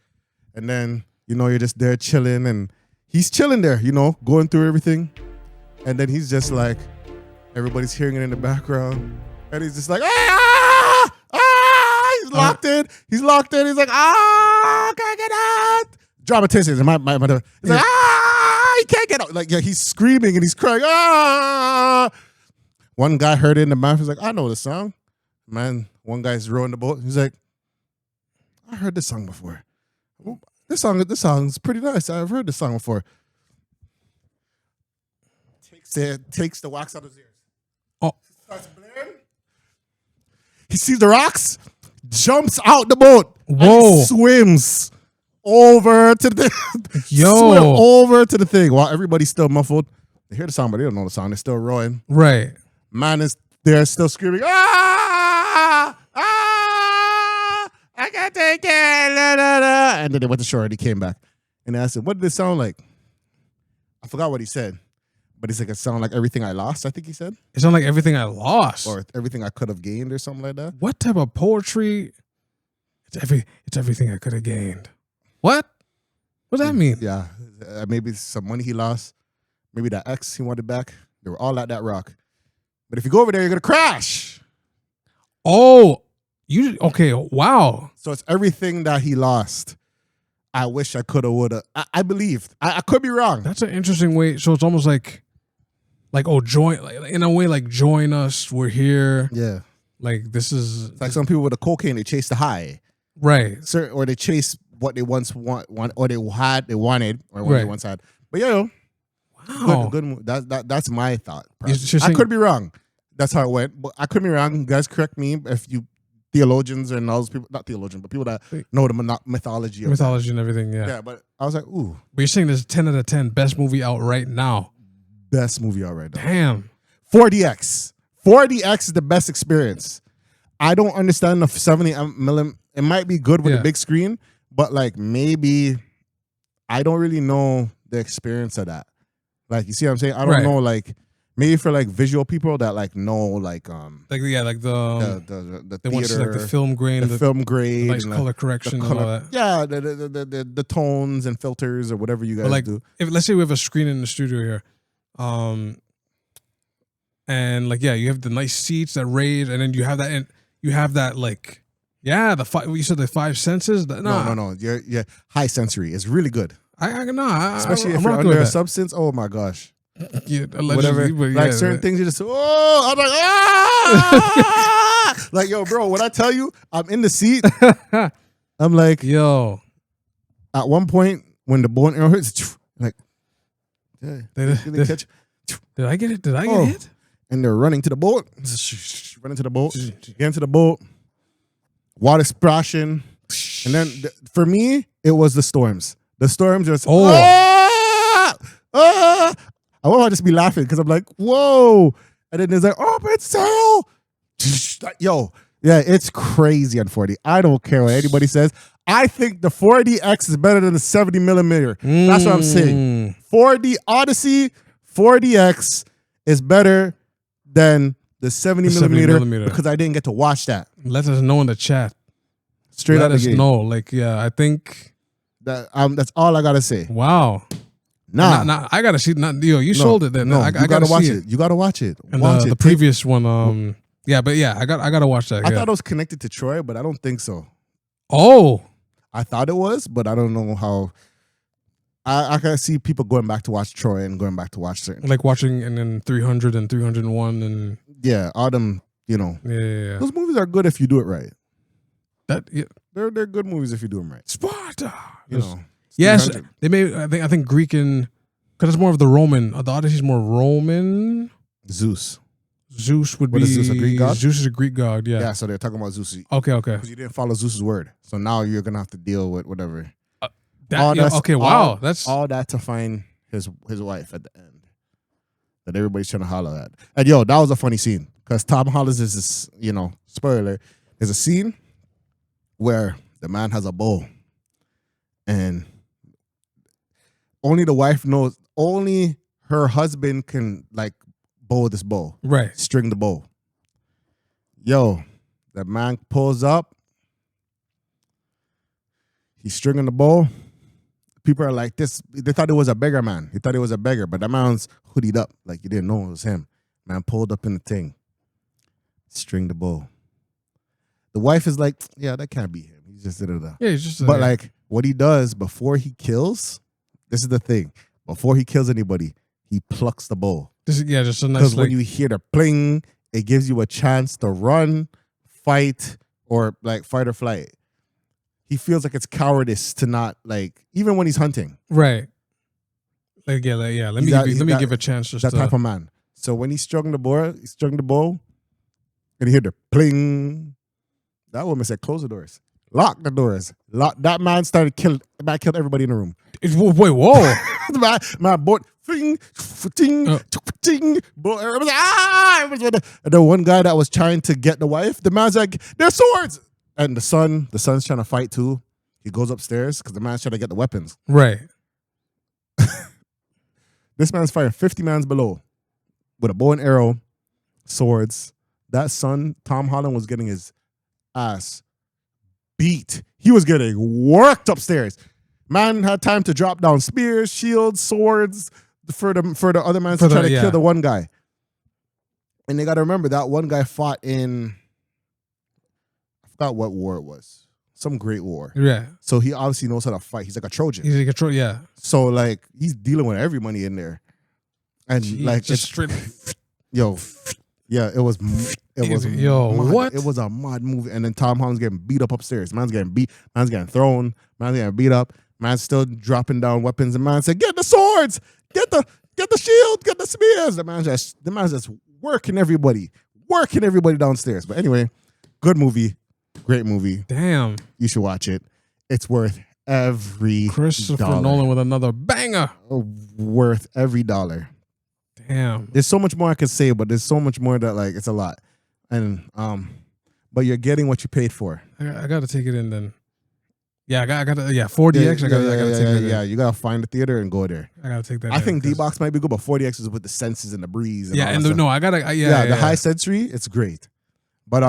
And then, you're just there chilling and he's chilling there, going through everything. And then he's just like, everybody's hearing it in the background. And he's just like, he's locked in. He's locked in. He's like, can't get out. Dramaticians. He's like, he can't get out. Like, he's screaming and he's crying, One guy heard it in the mouth. He's like, I know the song. Man, one guy's rowing the boat. He's like, I heard this song before. This song's pretty nice. I've heard this song before. Takes the wax out of his ears. Oh. Starts blaring. He sees the rocks, jumps out the boat. Whoa. And swims over to the swim over to the thing while everybody's still muffled. They hear the song, but they don't know the song. They're still rowing. Right. Man is there still screaming, ah! I can't take it. La, la, la. And then they went to shore and he came back. And I said, what did it sound like? I forgot what he said. But he's like, it sounded like everything I lost, I think he said. It sounded like everything I lost. Or everything I could have gained or something like that. What type of poetry? It's everything I could have gained. What? What does that mean? Yeah. Maybe some money he lost. Maybe that ex he wanted back. They were all at that rock. But if you go over there, you're going to crash. Oh, okay. Wow. So it's everything that he lost. I wish I could have, would have. I believed. I could be wrong. That's an interesting way. So it's almost like join, like, in a way, like join us. We're here. Yeah. Like this is it's like some people with the cocaine, they chase the high. Right. Or they chase what they once want or they wanted, or what they once had. But wow. Good. That's my thought. I could be wrong. That's how it went. But I could be wrong. You guys correct me if you theologians and all those people, not theologians, but people that know the mythology and everything. Yeah. Yeah, but I was like, ooh. But you're saying this is 10 out of 10 best movie out right now. Best movie out right now. Damn. 4DX. 4DX is the best experience. I don't understand the 70mm. It might be good with the big screen, but like maybe I don't really know the experience of that. Like, you see what I'm saying? I don't know, like, maybe for like visual people that like know like the they want to see like the film grain, the film grade, the nice color correction, and all that. Yeah, the tones and filters or whatever you guys do. If let's say we have a screen in the studio here, and like you have the nice seats that raise, and then you have that, and you have that like you said the 5 senses. No. Your high sensory is really good. Especially if you're under a substance. Oh my gosh. Yeah, whatever. Like certain things, you just I'm like, ah! Like, yo, bro, when I tell you I'm in the seat, I'm like, yo. At one point when the bone arrow hits, like, did I get it? Did I get hit? And they're running to the boat, running to the boat, get into the boat, water splashing, and then for me it was the storms. The storms just I want to just be laughing because I'm like, whoa. And then there's like, open sail. Yo, yeah, it's crazy on 4D. I don't care what anybody says. I think the 4DX is better than the 70mm. That's what I'm saying. 4D Odyssey, 4DX is better than the 70mm because I didn't get to watch that. Let us know in the chat. Straight out of the gate. Let us know. Like, I think that's all I got to say. Wow. Nah, I gotta see. You sold it then. No, I gotta watch it. You gotta watch it. And the previous one, I gotta watch that. I thought it was connected to Troy, but I don't think so. Oh, I thought it was, but I don't know how. I can see people going back to watch Troy and going back to watch certain, like watching and then 300 and 301 and all them. Yeah. Those movies are good if you do it right. They're good movies if you do them right. Sparta, Yes, they may. I think Greek and because it's more of the Roman. The Odyssey's more Roman. Zeus would be Zeus, a Greek god? Zeus is a Greek god. Yeah. Yeah. So they're talking about Zeus. Okay. Because you didn't follow Zeus's word, so now you're gonna have to deal with whatever. Wow. That's all that to find his wife at the end that everybody's trying to holler at. And that was a funny scene because Tom Holland is this. Spoiler. There's a scene where the man has a bow, and only the wife knows. Only her husband can like bow this bow. Right. String the bow. The man pulls up. He's stringing the bow. People are like this. They thought it was a beggar man. He thought it was a beggar, but that man's hoodied up. Like you didn't know it was him. Man pulled up in the thing. String the bow. The wife is like, yeah, that can't be him. He's just da-da-da. Yeah, he's just. But like what he does before he kills. This is the thing. Before he kills anybody, he plucks the bow. Just a nice. Because when you hear the pling, it gives you a chance to run, fight, or like fight or flight. he feels like it's cowardice to not like even when he's hunting. Right. Like yeah. Let me give a chance. Just that type of man. So when he strung the bow, and he heard the pling. That woman said, "Close the doors, lock the doors." That man killed everybody in the room. Wait, whoa! my boy, ting, ting, ting, boy, it was like, ah! It was and the one guy that was trying to get the wife, the man's like, "There's swords," and the son's trying to fight too. He goes upstairs because the man's trying to get the weapons. Right. This man's fighting 50 mans below with a bow and arrow, swords. That son, Tom Holland, was getting his ass beat. He was getting worked upstairs. Man had time to drop down spears, shields, swords for the other man to try to kill the one guy. And they got to remember that one guy fought in, I forgot what war it was. Some great war. Yeah. So he obviously knows how to fight. He's like a Trojan. He's like a Trojan, yeah. So like he's dealing with everybody in there. And Jeez, like just straight. Yo, yeah, it was yo, mad. what? It was a mad movie. And then Tom Holland's getting beat up upstairs. Man's getting beat. Man's getting thrown. Man's getting beat up. Man's still dropping down weapons. And man said, "Get the swords, get the shield, get the spears." The man's just working everybody downstairs. But anyway, good movie, great movie. Damn, you should watch it. It's worth every Christopher dollar. Nolan with another banger. Worth every dollar. Damn. There's so much more I could say, but there's so much more that like it's a lot. And but you're getting what you paid for. I gotta take it in then. Yeah, I got 4DX. I gotta take it in. Yeah, you gotta find the theater and go there. I gotta take that. I think D-Box might be good, but 4DX is with the senses and the breeze. And the high sensory, it's great. But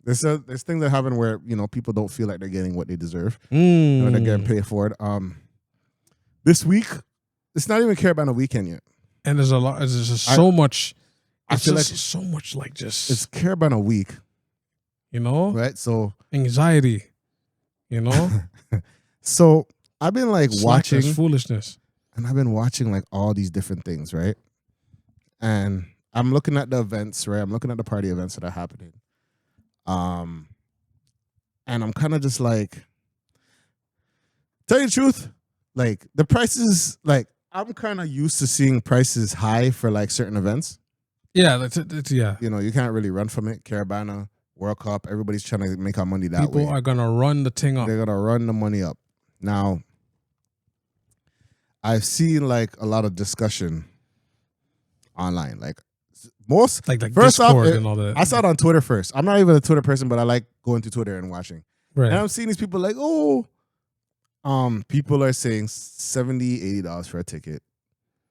there's things that happen where people don't feel like they're getting what they deserve. They're getting paid for it. This week, it's not even Caribana weekend yet. And there's a lot. There's just so much. I feel like so much like just. It's Caribana week. Right? So anxiety. So I've been like watching foolishness, and I've been watching like all these different things, right? And I'm looking at the events, right? I'm looking at the party events that are happening. And I'm kind of just like, tell you the truth, like the prices, like I'm kind of used to seeing prices high for like certain events. Yeah, that's yeah. You can't really run from it. Caribana, World Cup, everybody's trying to make our money that way. People are gonna run the thing up. They're gonna run the money up. Now, I've seen like a lot of discussion online, like most like first Discord off, and all that. I saw it on Twitter first. I'm not even a Twitter person, but I like going to Twitter and watching. Right. And I'm seeing these people like, people are saying $70, $80 for a ticket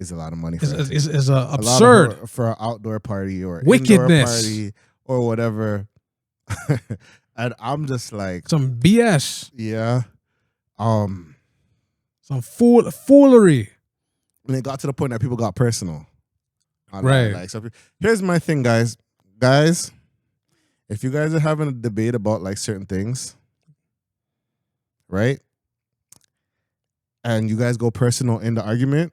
is a lot of money. Is absurd for an outdoor party or wickedness indoor party or whatever. And I'm just like some BS. Yeah. Some foolery. And it got to the point that people got personal. Right. Like, so here's my thing, guys. Guys, if you guys are having a debate about like certain things, right? And you guys go personal in the argument,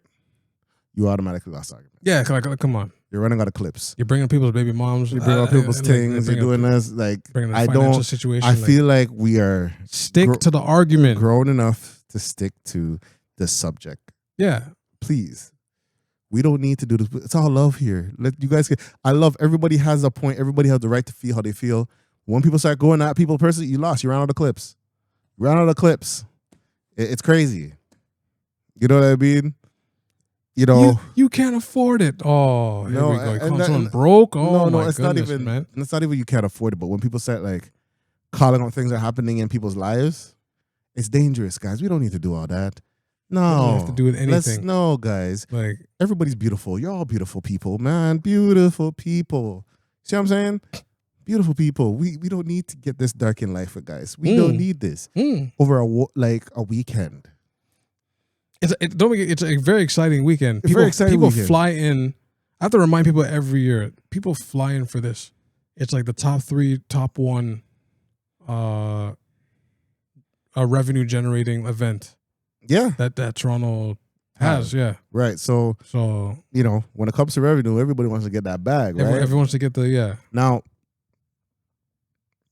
you automatically lost the argument. Yeah, like, come on. You're running out of clips. You're bringing people's baby moms. You're bringing people's things. You're doing this. Like, I don't. Situation, I feel like we are stick to the argument. Grown enough to stick to the subject. Yeah. Please. We don't need to do this. It's all love here. Let you guys get. I love. Everybody has a point. Everybody has the right to feel how they feel. When people start going at people personally, you lost. You ran out of clips. You ran out of clips. It's crazy. You know what I mean? You can't afford it. Oh, here we go. Someone broke. Oh no, my it's goodness, not even. Man. It's not even you can't afford it. But when people start like calling out things that are happening in people's lives, it's dangerous, guys. We don't need to do all that. No, we don't have to do with anything. No, guys. Like everybody's beautiful. You're all beautiful people, man. Beautiful people. See what I'm saying? Beautiful people. We don't need to get this dark in life, guys. We don't need this over a weekend. It's a very exciting weekend. People fly in. I have to remind people every year. People fly in for this. It's like the top 3, top 1 a revenue generating event. Yeah. That Toronto has, yeah. Right. So when it comes to revenue, everybody wants to get that bag, right? Everyone wants to get the Now,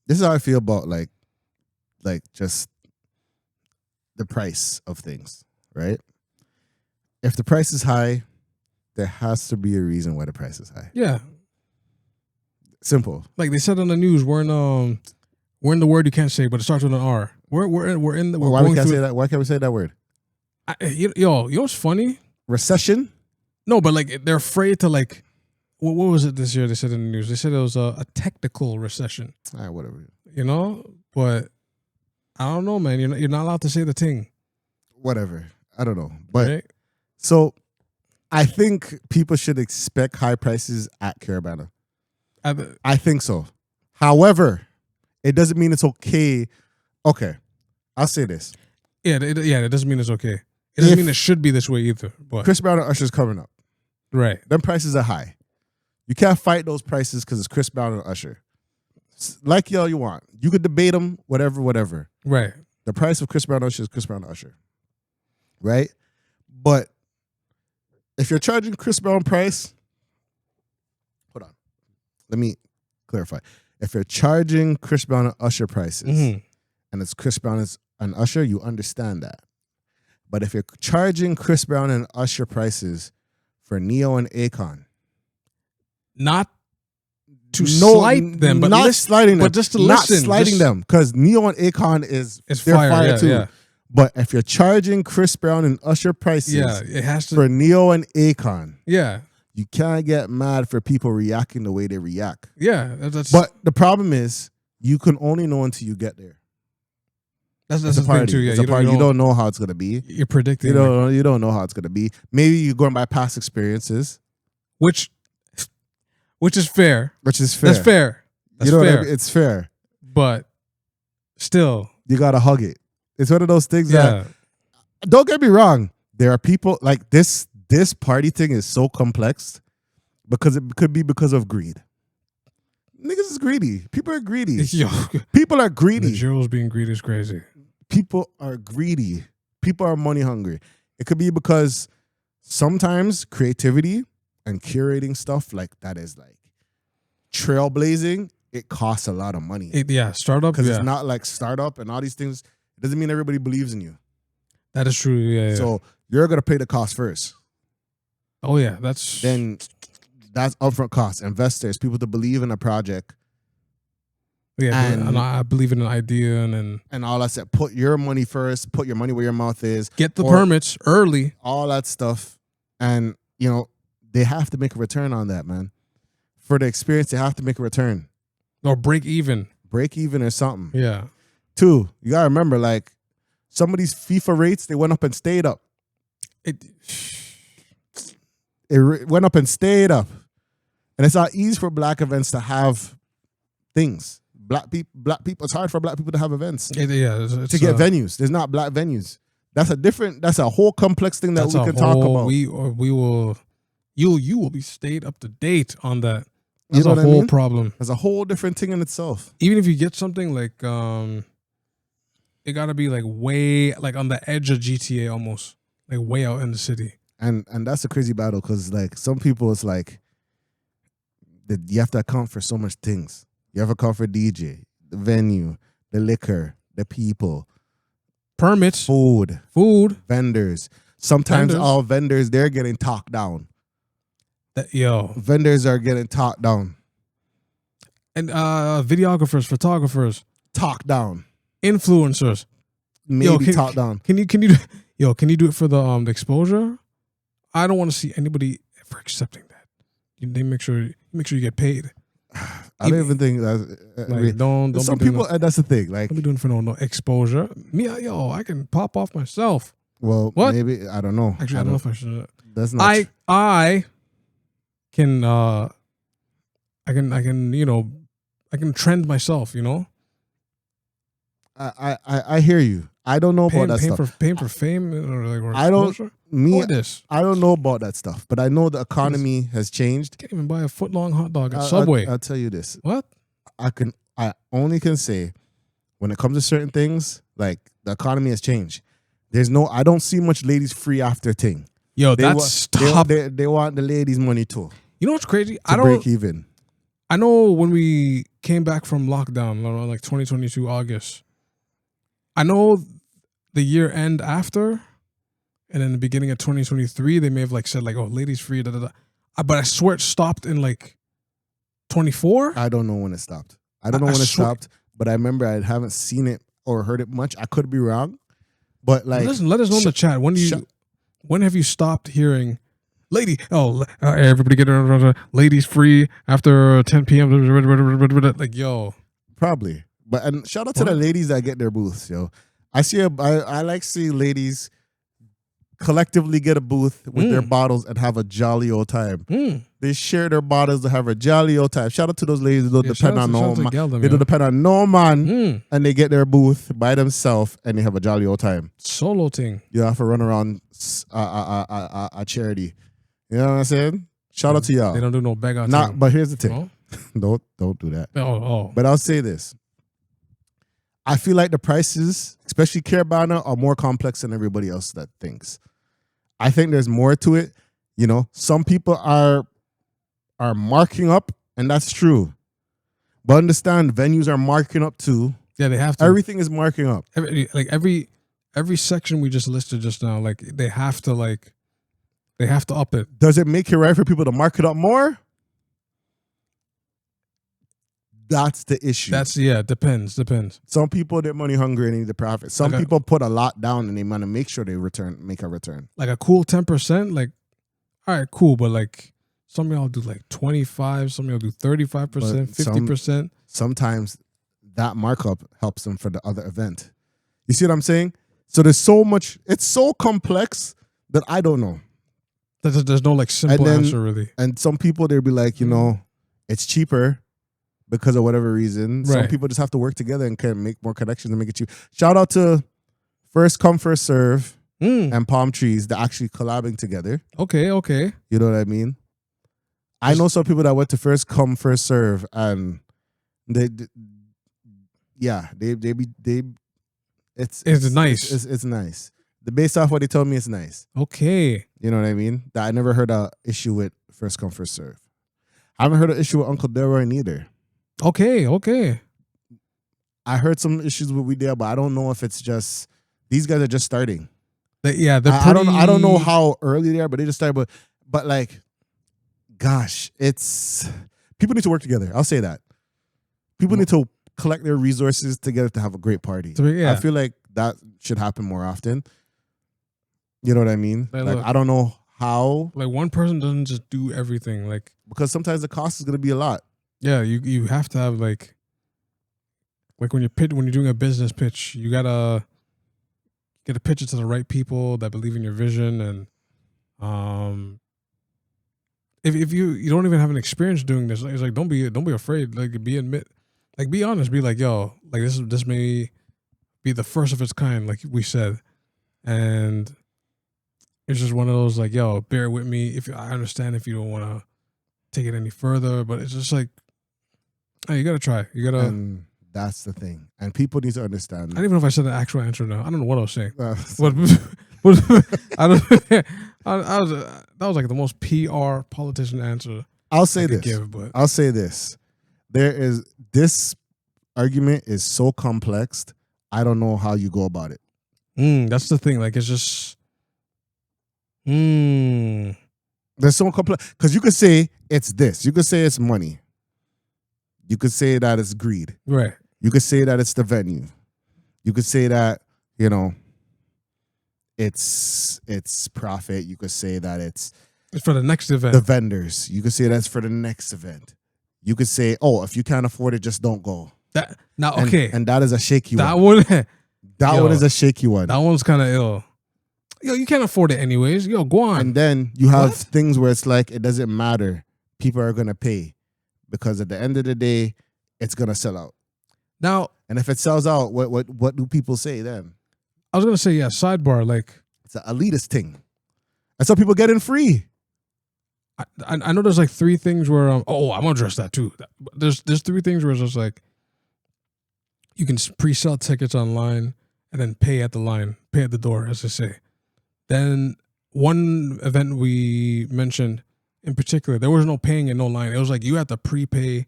this is how I feel about like just the price of things, right? If the price is high, there has to be a reason why the price is high. Yeah. Simple. Like they said on the news, we're in the word you can't say, but it starts with an R. We're in the. We're Why going we can't through, say that? Why can't we say that word? you know what's funny? Recession? No, but like they're afraid to like. What was it this year? They said in the news. They said it was a technical recession. All right, whatever. You know, but I don't know, man. You're not allowed to say the thing. Whatever. I don't know. But Right? so I think people should expect high prices at Caribana. I think so. However, it doesn't mean it's okay. Okay, I'll say this. It doesn't mean it's okay. It doesn't mean it should be this way either. But Chris Brown and Usher's coming up. right. Them prices are high. You can't fight those prices because it's Chris Brown and Usher. Like y'all you want. You could debate them, whatever. Right. The price of Chris Brown and Usher is Chris Brown and Usher. Right? But if you're charging Chris Brown price, hold on. Let me clarify. If you're charging Chris Brown and Usher prices and it's Chris Brown and Usher, you understand that. But if you're charging Chris Brown and Usher prices for Neo and Akon, Not to slight them, but not sliding them, but just to not listen, sliding them, because Neo and Akon is they're fire too. Yeah. But if you're charging Chris Brown and Usher prices, It has to. for Neo and Akon, Yeah, you can't get mad for people reacting the way they react. yeah. That's But the problem is, you can only know until you get there. that's It's the a party. thing too. Yeah, It's a party. You don't know how it's gonna be. You're predicting, You don't know how it's gonna be. Maybe you're going by past experiences, which is fair. which is fair. That's fair. That's you know fair. what I mean? It's fair. But still, You gotta hug it. It's one of those things yeah. that, don't get me wrong, there are people like this. This party thing is so complex because it could be because of greed. Niggas is greedy. People are greedy. Yo, People are the greedy. Jules being greedy is crazy. People are greedy. People are money hungry. It could be because sometimes creativity and curating stuff like that is like trailblazing. It costs a lot of money Startup. because Yeah, it's not like startup and all these things. It doesn't mean everybody believes in you. that is true. Yeah. So you're gonna pay the cost first. Oh yeah, that's Then that's upfront costs. Investors, people to believe in a project yeah. and- And I believe in an idea and and all that stuff. Put your money first. Put your money where your mouth is. get the Or- permits early. All that stuff, and they have to make a return on that, man. For the experience, they have to make a return. Or break even. Break even or something. Yeah. Two, you gotta remember, like some of these FIFA rates, they went up and stayed up. Went up and stayed up, and it's not easy for black events to have things. Black people. It's hard for black people to have events It's to get venues. There's not black venues. That's a whole complex thing that we can talk about. We will. You will be stayed up to date on that. You That's know a what I whole mean? problem. That's a whole different thing in itself. Even if you get something like it gotta be like way like on the edge of GTA almost. Like way out in the city. And that's a crazy battle because like some people, it's like you have to account for so much things. You have to account for DJ, the venue, the liquor, the people, Permits, food, vendors. Sometimes all vendors, they're getting talked down. Vendors are getting talked down. And videographers, photographers, Talked down. influencers. Maybe talked down. Can you can you do it for the exposure? I don't want to see anybody ever accepting that. They make sure you get paid. I don't even think that's Like, don't some be doing people. That's the thing. Like, don't be doing for no exposure. Me, I can pop off myself. well, What? maybe I don't know. Actually, I don't know if I should. That's not. I can I can trend myself. I hear you. I don't know about that stuff. Paying for fame or like or I don't- exposure? Me, Or this. I don't know about that stuff, but I know the economy has changed. Can't even buy a foot-long hot dog at Subway. I'll tell you this. What? I only can say when it comes to certain things, like the economy has changed. I don't see much ladies free after thing. Yo, They that's wa- top. They want the ladies' money too You know what's crazy? to break even. I know when we came back from lockdown, around like 2022 August. I know the year end after, and in the beginning of 2023, they may have like said like, oh, ladies free, da da da. But I swear it stopped in like 24. I don't know when it stopped. I don't know when it stopped, but I remember I haven't seen it or heard it much. I could be wrong, but like, let us know in the chat when have you stopped hearing everybody get ladies free after 10 p.m. Like, yo, probably. But and shout out to the ladies that get their booths, yo. I like seeing ladies collectively get a booth with their bottles and have a jolly old time. They share their bottles to have a jolly old time. Shout out to those ladies who don't depend on no man. They don't depend on no man, and they get their booth by themselves and they have a jolly old time. Solo thing. You have to run around a charity. You know what I'm saying? Shout out to y'all. They don't do no beggar thing. But here's the thing. No? Don't do that. Oh. But I'll say this. I feel like the prices, especially Caribana, are more complex than everybody else that thinks. I think there's more to it. You know, some people are marking up, and that's true. But understand, venues are marking up too. Yeah, they have to. Everything is marking up. Every section we just listed just now, like they have to up it. Does it make it right for people to mark it up more? That's the issue. Depends. Some people, they're money hungry and need the profit. Some people put a lot down and they want to make sure they make a return. Like a cool 10%, like, all right, cool. But like some of y'all do like 25, some of y'all do 35%, 50%. Sometimes that markup helps them for the other event. You see what I'm saying? So there's so much, it's so complex that I don't know. There's no like simple answer really. And some people, they'll be like, you know, it's cheaper because of whatever reason. Right. Some people just have to work together and can make more connections and make it cheap. Shout out to First Come First Serve and Palm Trees. They're actually collabing together. Okay. You know what I mean? I know some people that went to First Come First Serve and it's nice. It's nice. Based off what they told me, it's nice. Okay. You know what I mean? That I never heard an issue with First Come First Serve. I haven't heard an issue with Uncle Delroy neither. Okay. I heard some issues with We Dare, but I don't know if it's just these guys are just starting. They're pretty... I don't know how early they are, but they just started. But like, gosh, it's people need to work together. I'll say that. People need to collect their resources together to have a great party. I feel like that should happen more often. You know what I mean? Like I don't know how. Like one person doesn't just do everything. Like because sometimes the cost is going to be a lot. Yeah, you have to have like when you're doing a business pitch, you gotta get a pitch it to the right people that believe in your vision, and if you don't even have an experience doing this, it's like don't be afraid. Like be honest. Be like, yo, like this may be the first of its kind, like we said, and it's just one of those like, yo, bear with me. If I understand if you don't want to take it any further, but it's just like. Hey, you gotta try. And that's the thing. And people need to understand. I don't even know if I said the actual answer now. I don't know what I was saying. That was like the most PR politician answer. I'll say this. This argument is so complex. I don't know how you go about it. That's the thing. Like it's just. There's so complex because you could say it's this. You could say it's money. You could say that it's greed. Right. You could say that it's the venue. You could say that, you know, it's profit. You could say that it's for the next event. The vendors. You could say that's for the next event. You could say, oh, if you can't afford it, just don't go. And that is a shaky one. That one is a shaky one. That one's kind of ill. Yo, you can't afford it anyways. Yo, go on. And then you have things where it's like, it doesn't matter. People are going to pay. Because at the end of the day, it's gonna sell out. Now, and if it sells out, what do people say then? I was gonna say, sidebar, like it's an elitist thing, and some people get in free. I know there's like three things where I'm gonna address that too. There's three things where it's just like you can pre-sell tickets online and then pay at the door, as they say. Then one event we mentioned. In particular, there was no paying and no line. It was like you had to prepay,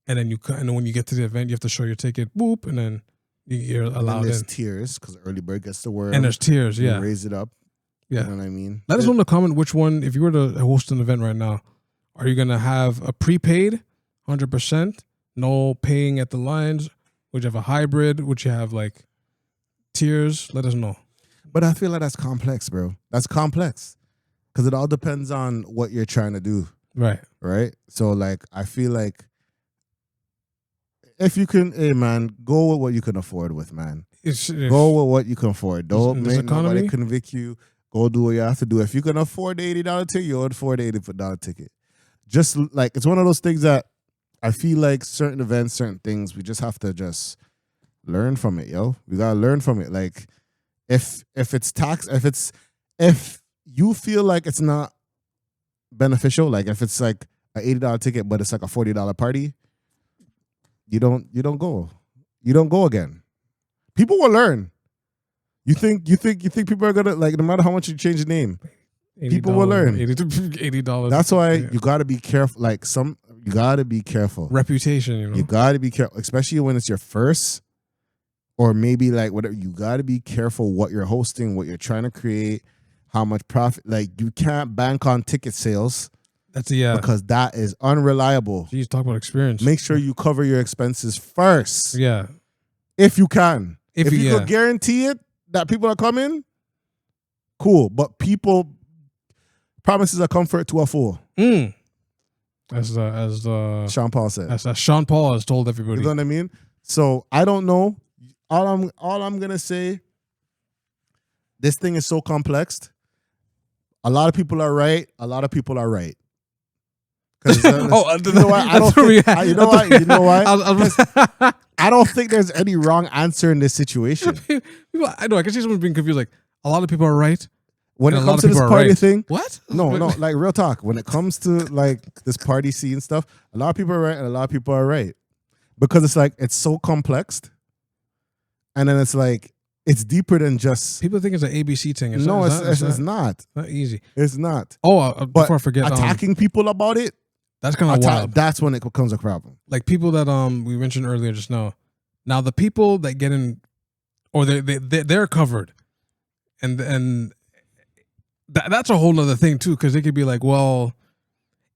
and then when you get to the event, you have to show your ticket, boop, and then you're And allowed there's in. tiers because early bird gets the worm. And there's tiers, You yeah. raise it up. Yeah. You know what I mean? Let us know in the comment which one, if you were to host an event right now, are you going to have a prepaid, 100%, no paying at the lines? Would you have a hybrid? Would you have like tiers? Let us know. But I feel like that's complex, bro. That's complex because it all depends on what you're trying to do. Right. Right? So, like, I feel like if you can, hey, man, go with what you can afford with, man. Go with what you can afford. Don't make nobody convict you. Go do what you have to do. If you can afford the $80 ticket, you afford the $80 ticket. Just like, it's one of those things that I feel like certain events, certain things, we just have to just learn from it, yo. We gotta learn from it. Like, if it's tax, if you feel like it's not beneficial, like if it's like an $80 ticket but it's like a $40 party, you don't go. You don't go again. People will learn. You think people are gonna, like, no matter how much you change the name, people will learn. $80. That's why you gotta be careful. Like, you gotta be careful. Reputation, you know. You gotta be careful, especially when it's your first, or maybe like whatever. You gotta be careful what you're hosting, what you're trying to create, how much profit. Like, you can't bank on ticket sales. Because that is unreliable. Jeez, talk about experience. Make sure you cover your expenses first. Yeah. If you can. If you could could guarantee it that people are coming, cool. But promises are comfort to a fool. As Sean Paul said. As Sean Paul has told everybody. You know what I mean? So I don't know. All I'm gonna say, this thing is so complex. A lot of people are right. A lot of people are right. You know why? I don't think, you know why? You know why? I don't think there's any wrong answer in this situation. I know. I can see someone being confused. Like, a lot of people are right. When it comes to this party thing, what? No, like, real talk. When it comes to like this party scene stuff, a lot of people are right and a lot of people are right, because it's like, it's so complex, and then it's like, it's deeper than just. People think it's an ABC thing. It's not. Not easy. It's not. Oh, before I forget, attacking people about it. That's kind of wild. That's when it becomes a problem. Like, people that we mentioned earlier just now. Now the people that get in, or they're covered, and that's a whole other thing too, because they could be like, well,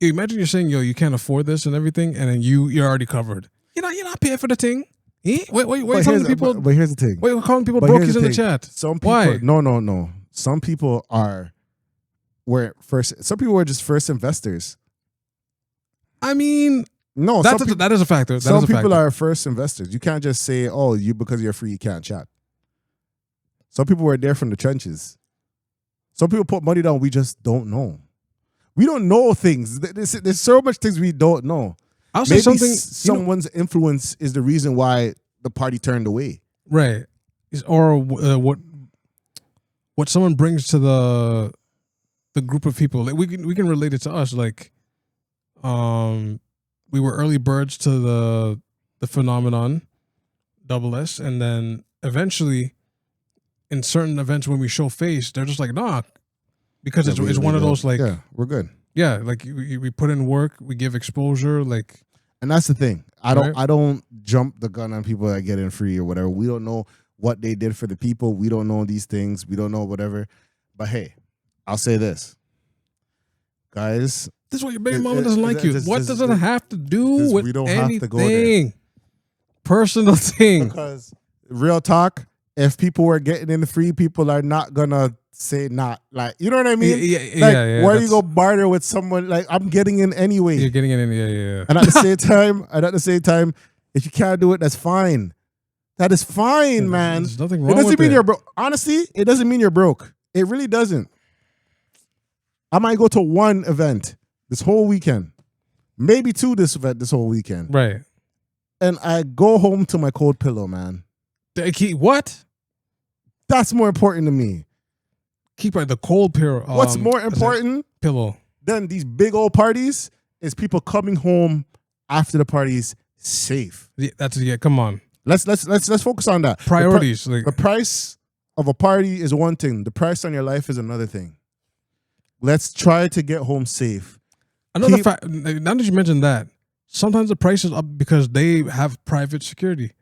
imagine you're saying, yo, you can't afford this and everything, and then you're already covered. You're not paying for the thing. Wait, telling people. But here's the thing. Wait, we're calling people brokies in the chat. Some people. Why? No. Some people some people were just first investors. I mean, no, that is a factor. Some people are first investors. You can't just say, oh, because you're free, you can't chat. Some people were there from the trenches. Some people put money down. We just don't know. We don't know things. There's so much things we don't know. I'll say something. Someone's influence is the reason why the party turned away. Right. Or what someone brings to the group of people. Like, we can relate it to us. Like, we were early birds to the phenomenon, double S, and then eventually, in certain events when we show face, they're just like, nah, because it's one of those, like, yeah, we're good. Yeah, like, we put in work, we give exposure, like, and that's the thing. I don't jump the gun on people that get in free or whatever. We don't know what they did for the people. We don't know these things. We don't know whatever. But hey, I'll say this, guys. This is why your baby mama doesn't like you. What does it have to do with anything? Have to go there. Personal thing. Because real talk, if people were getting in free, people are not gonna say not. Like, you know what I mean? Yeah. Why do you go barter with someone? Like, I'm getting in anyway. You're getting in, yeah. And at the same time, if you can't do it, that's fine. That is fine, man. There's nothing wrong. It doesn't with mean you're broke. Honestly, it doesn't mean you're broke. It really doesn't. I might go to one event this whole weekend, maybe two this whole weekend, right? And I go home to my cold pillow, man. What? That's more important to me. Keep the cold pillow. What's more important pillow than these big old parties is people coming home after the party's safe. Yeah, come on. Let's focus on that. Priorities. The price of a party is one thing. The price on your life is another thing. Let's try to get home safe. Another fact. Now that you mentioned that, sometimes the price is up because they have private security.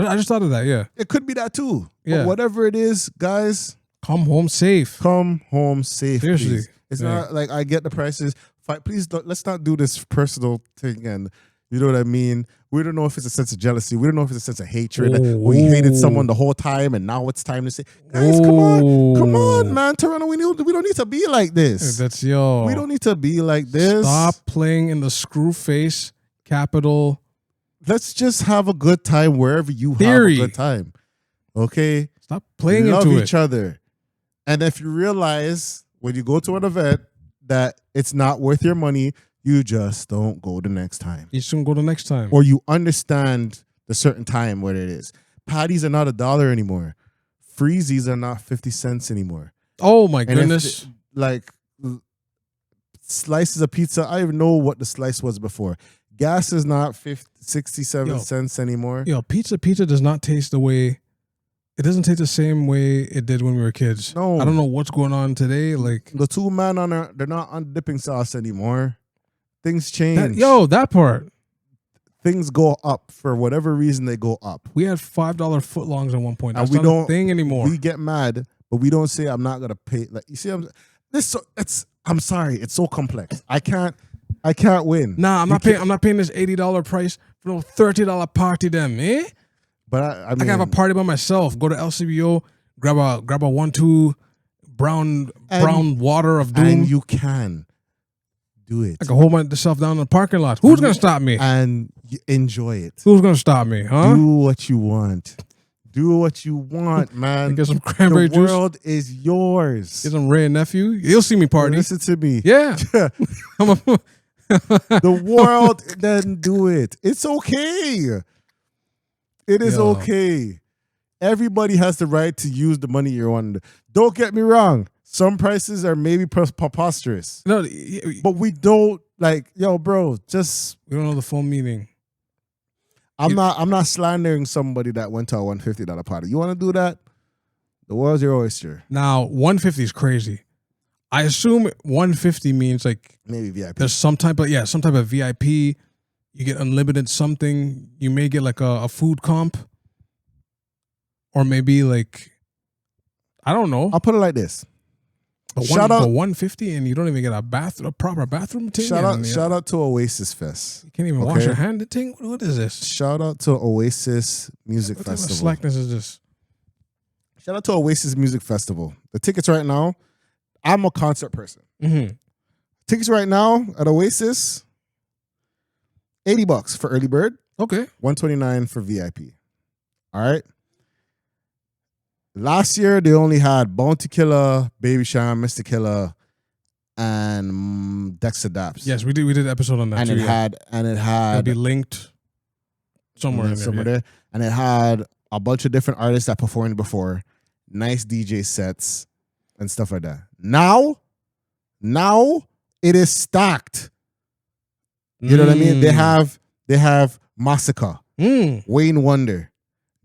I just thought of that. Yeah. It could be that too. Yeah. But whatever it is, guys, Come home safe. come home safe. Seriously. Please. It's not like I get the prices. Please let's not do this personal thing. And you know what I mean? We don't know if it's a sense of jealousy. We don't know if it's a sense of hatred. Or you hated someone the whole time and now it's time to say, guys, come on, man. Toronto, we don't need to be like this. That's yo. We don't need to be like this. Stop playing in the screw face capital. Let's just have a good time wherever you have a good time. Okay? Stop playing Love into each other. And if you realize when you go to an event that it's not worth your money, you just don't go the next time. You shouldn't go the next time. Or you understand the certain time what it is. Patties are not $1 anymore. Freezies are not 50 cents anymore. Oh my goodness. Like slices of pizza, I don't even know what the slice was before. Gas is not 67 cents anymore. Yo, pizza does not taste the way, it doesn't taste the same way it did when we were kids. No. I don't know what's going on today. Like the two man on there, they're not on dipping sauce anymore. Things change. That part. Things go up for whatever reason. They go up. We had $5 footlongs at one point. That's and not a thing anymore. We get mad, but we don't say I'm not gonna pay. Like you see, I'm sorry. It's so complex. I can't win. Nah, I'm not paying this $80 price for no $30 party. Then, eh? But I mean, I can have a party by myself. Go to LCBO, grab a 1-2 brown water of doom. And you can do it. I can hold myself down in the parking lot. Who's gonna stop me? And enjoy it. Who's gonna stop me? Huh? Do what you want. Do what you want, man. Get some cranberry juice. The world is yours. Get some Ray and nephew. You'll see me party. Listen to me. Yeah. The world doesn't do it. It's okay. It is okay. Everybody has the right to use the money you're on. Don't get me wrong. Some prices are maybe preposterous. No, but we don't bro, just we don't know the full meaning. I'm not slandering somebody that went to a $150 party. You want to do that? The world's your oyster. Now, $150 is crazy. I assume $150 means like maybe VIP. There's some type of VIP. You get unlimited something. You may get like a food comp, or maybe like I don't know. I'll put it like this. Shout out $150 and you don't even get a proper bathroom thing. Shout out to Oasis Fest. You can't even wash your hand. The thing. What is this? Shout out to Oasis Music Festival. What slackness is this? Shout out to Oasis Music Festival. The tickets right now. I'm a concert person. Mm-hmm. Tickets right now at Oasis. $80 for early bird. Okay. $129 for VIP. All right. Last year they only had Bounty Killer, Baby Sham, Mr. Killer, and Dexter Daps. Yes, we did an episode on that. And it had it'd be linked somewhere there. And it had a bunch of different artists that performed before, nice DJ sets and stuff like that. Now it is stacked. You know what I mean? They have Massacre, Wayne Wonder,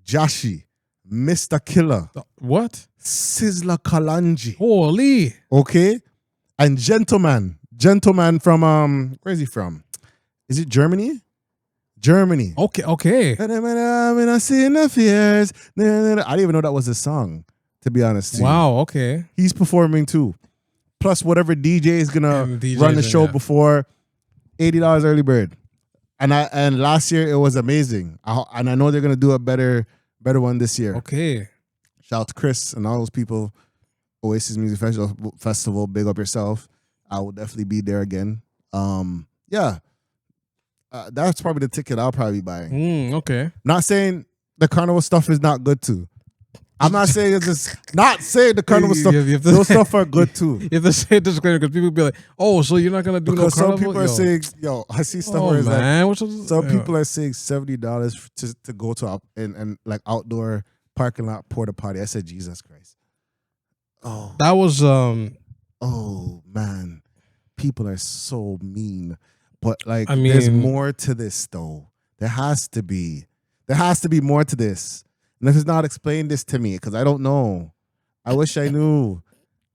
Joshi, Mr. Killer. What? Sizzla Kalonji. Holy. Okay? And Gentleman from where is he from? Is it Germany? Germany. Okay. I didn't even know that was a song, to be honest. Wow, okay. He's performing too. Plus whatever DJ is gonna run the show before, $80 early bird. And last year it was amazing. I know they're gonna do a better one this year. Okay. Shout out to Chris and all those people. Oasis Music Festival, big up yourself. I will definitely be there again. That's probably the ticket I'll probably be buying. Okay. Not saying the carnival stuff is not good too. I'm not saying it's just not saying the carnival stuff. Those stuff are good too. You have to say disclaimer because people be like, "Oh, so you're not gonna do because no carnival?" Some people are saying, I see stuff where it's like some people are saying $70 to go to and like outdoor parking lot porta potty. I said, Jesus Christ. Oh, that was Oh man, people are so mean. But like, there's more to this though. There has to be more to this. And if it's not, explain this to me because I don't know. I wish I knew.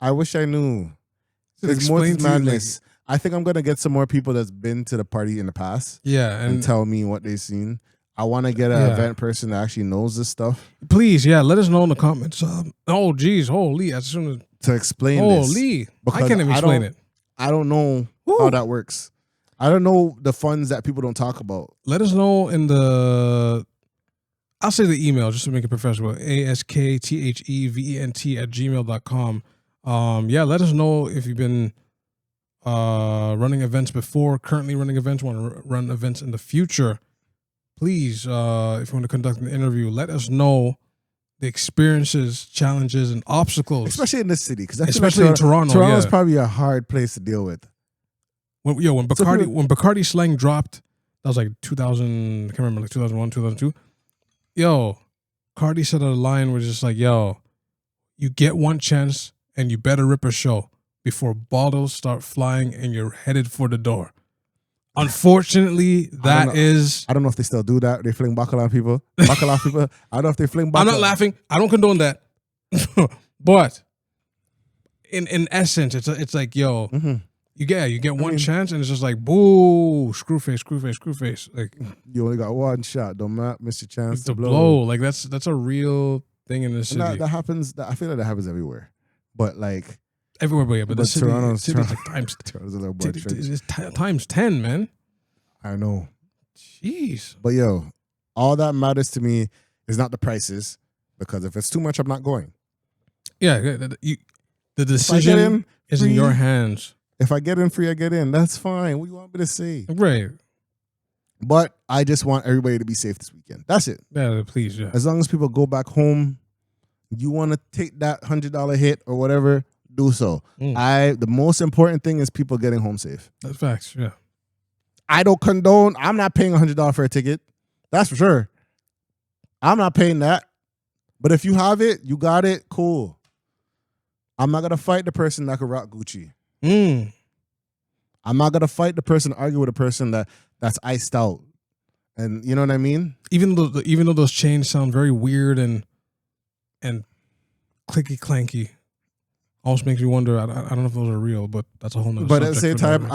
There's more to this madness. I think I'm gonna get some more people that's been to the party in the past. Yeah, and tell me what they've seen. I want to get an event person that actually knows this stuff. Please, let us know in the comments. Oh, geez, holy! As soon as to explain holy, I can't even explain it. I don't know how that works. I don't know the funds that people don't talk about. Let us know in the. I'll say the email just to make it professional. ASKTHEVENT@gmail.com. Let us know if you've been running events before, currently running events, want to run events in the future. Please, if you want to conduct an interview, let us know the experiences, challenges, and obstacles. Especially in this city. Because especially in Toronto. Toronto's probably a hard place to deal with. When Bacardi slang dropped, that was like 2000, I can't remember, like 2001, 2002. Yo, Cardi said a line was just like, yo, you get one chance and you better rip a show before bottles start flying and you're headed for the door. Unfortunately, I don't know if they still do that. They fling bacala on people. Bacala people. I don't know if they fling bacala. I'm not laughing. I don't condone that. But in essence, it's like, yo, you get one chance and it's just like, boo, screw face. Like, you only got one shot. Don't miss your chance to blow. Like that's a real thing in this city. That happens. I feel like that happens everywhere. But like everywhere, but the city's like times times 10, man. I know. Jeez. But yo, all that matters to me is not the prices, because if it's too much, I'm not going. Yeah, the decision is in your hands. If I get in free, I get in. That's fine. What do you want me to say? Right. But I just want everybody to be safe this weekend. That's it. Yeah, please. Yeah. As long as people go back home, you want to take that $100 hit or whatever, do so. The most important thing is people getting home safe. That's facts. Yeah. I don't condone. I'm not paying $100 for a ticket. That's for sure. I'm not paying that. But if you have it, you got it. Cool. I'm not gonna fight the person that can rock Gucci. I'm not gonna fight the person, argue with a person that's iced out, and you know what I mean. Even though those chains sound very weird and clicky clanky, almost makes me wonder. I don't know if those are real, but that's a whole nother. But at the same time,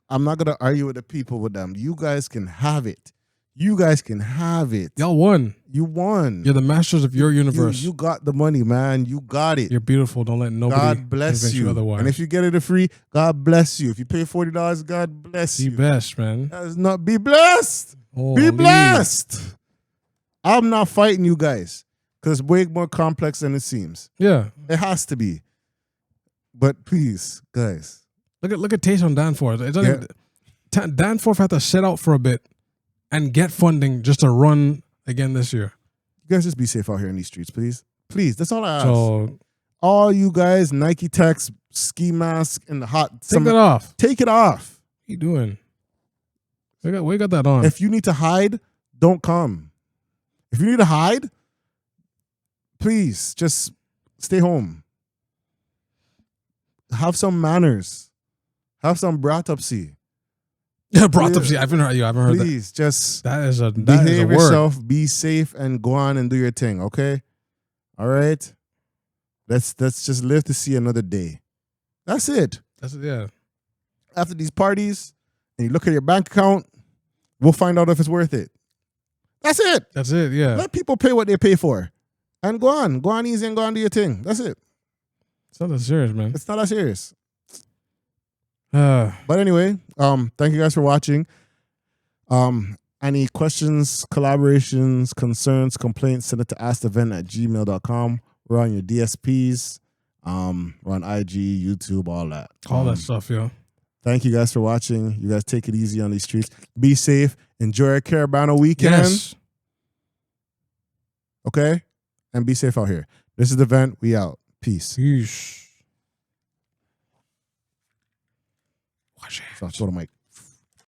I'm not gonna argue with the people with them. You guys can have it. You guys can have it. Y'all won. You won. You're the masters of your universe. You got the money, man. You got it. You're beautiful. Don't let nobody God bless you. Otherwise. And if you get it free, God bless you. If you pay $40, God bless you. Be best, man. That is not be blessed. Holy. Be blessed. I'm not fighting you guys because it's way more complex than it seems. Yeah. It has to be. But please, guys. Look at Taste on Danforth. Danforth had to sit out for a bit and get funding just to run again this year. You guys just be safe out here in these streets, please. Please, that's all I ask. So, all you guys, Nike Techs, ski mask in the hot take it off. Take it off. What are you doing? We got that on. If you need to hide, don't come. If you need to hide, please just stay home. Have some manners. Have some bratopsy. Yeah, bratopsy. I haven't heard that. Please, just behave yourself, be safe, and go on and do your thing, okay? All right? Let's just live to see another day. That's it. Yeah. After these parties, and you look at your bank account, we'll find out if it's worth it. That's it, yeah. Let people pay what they pay for. And go on easy and go on do your thing. That's it. It's not that serious, man. It's not that serious. But anyway, thank you guys for watching. Any questions, collaborations, concerns, complaints, send it to askthevent@gmail.com. We're on your DSPs. We're on IG, YouTube, all that. All that stuff, yo. Thank you guys for watching. You guys take it easy on these streets. Be safe. Enjoy a Caribana weekend. Yes. Okay? And be safe out here. This is the Vent. We out. Peace. Peace. Watch it. So, go to Mike.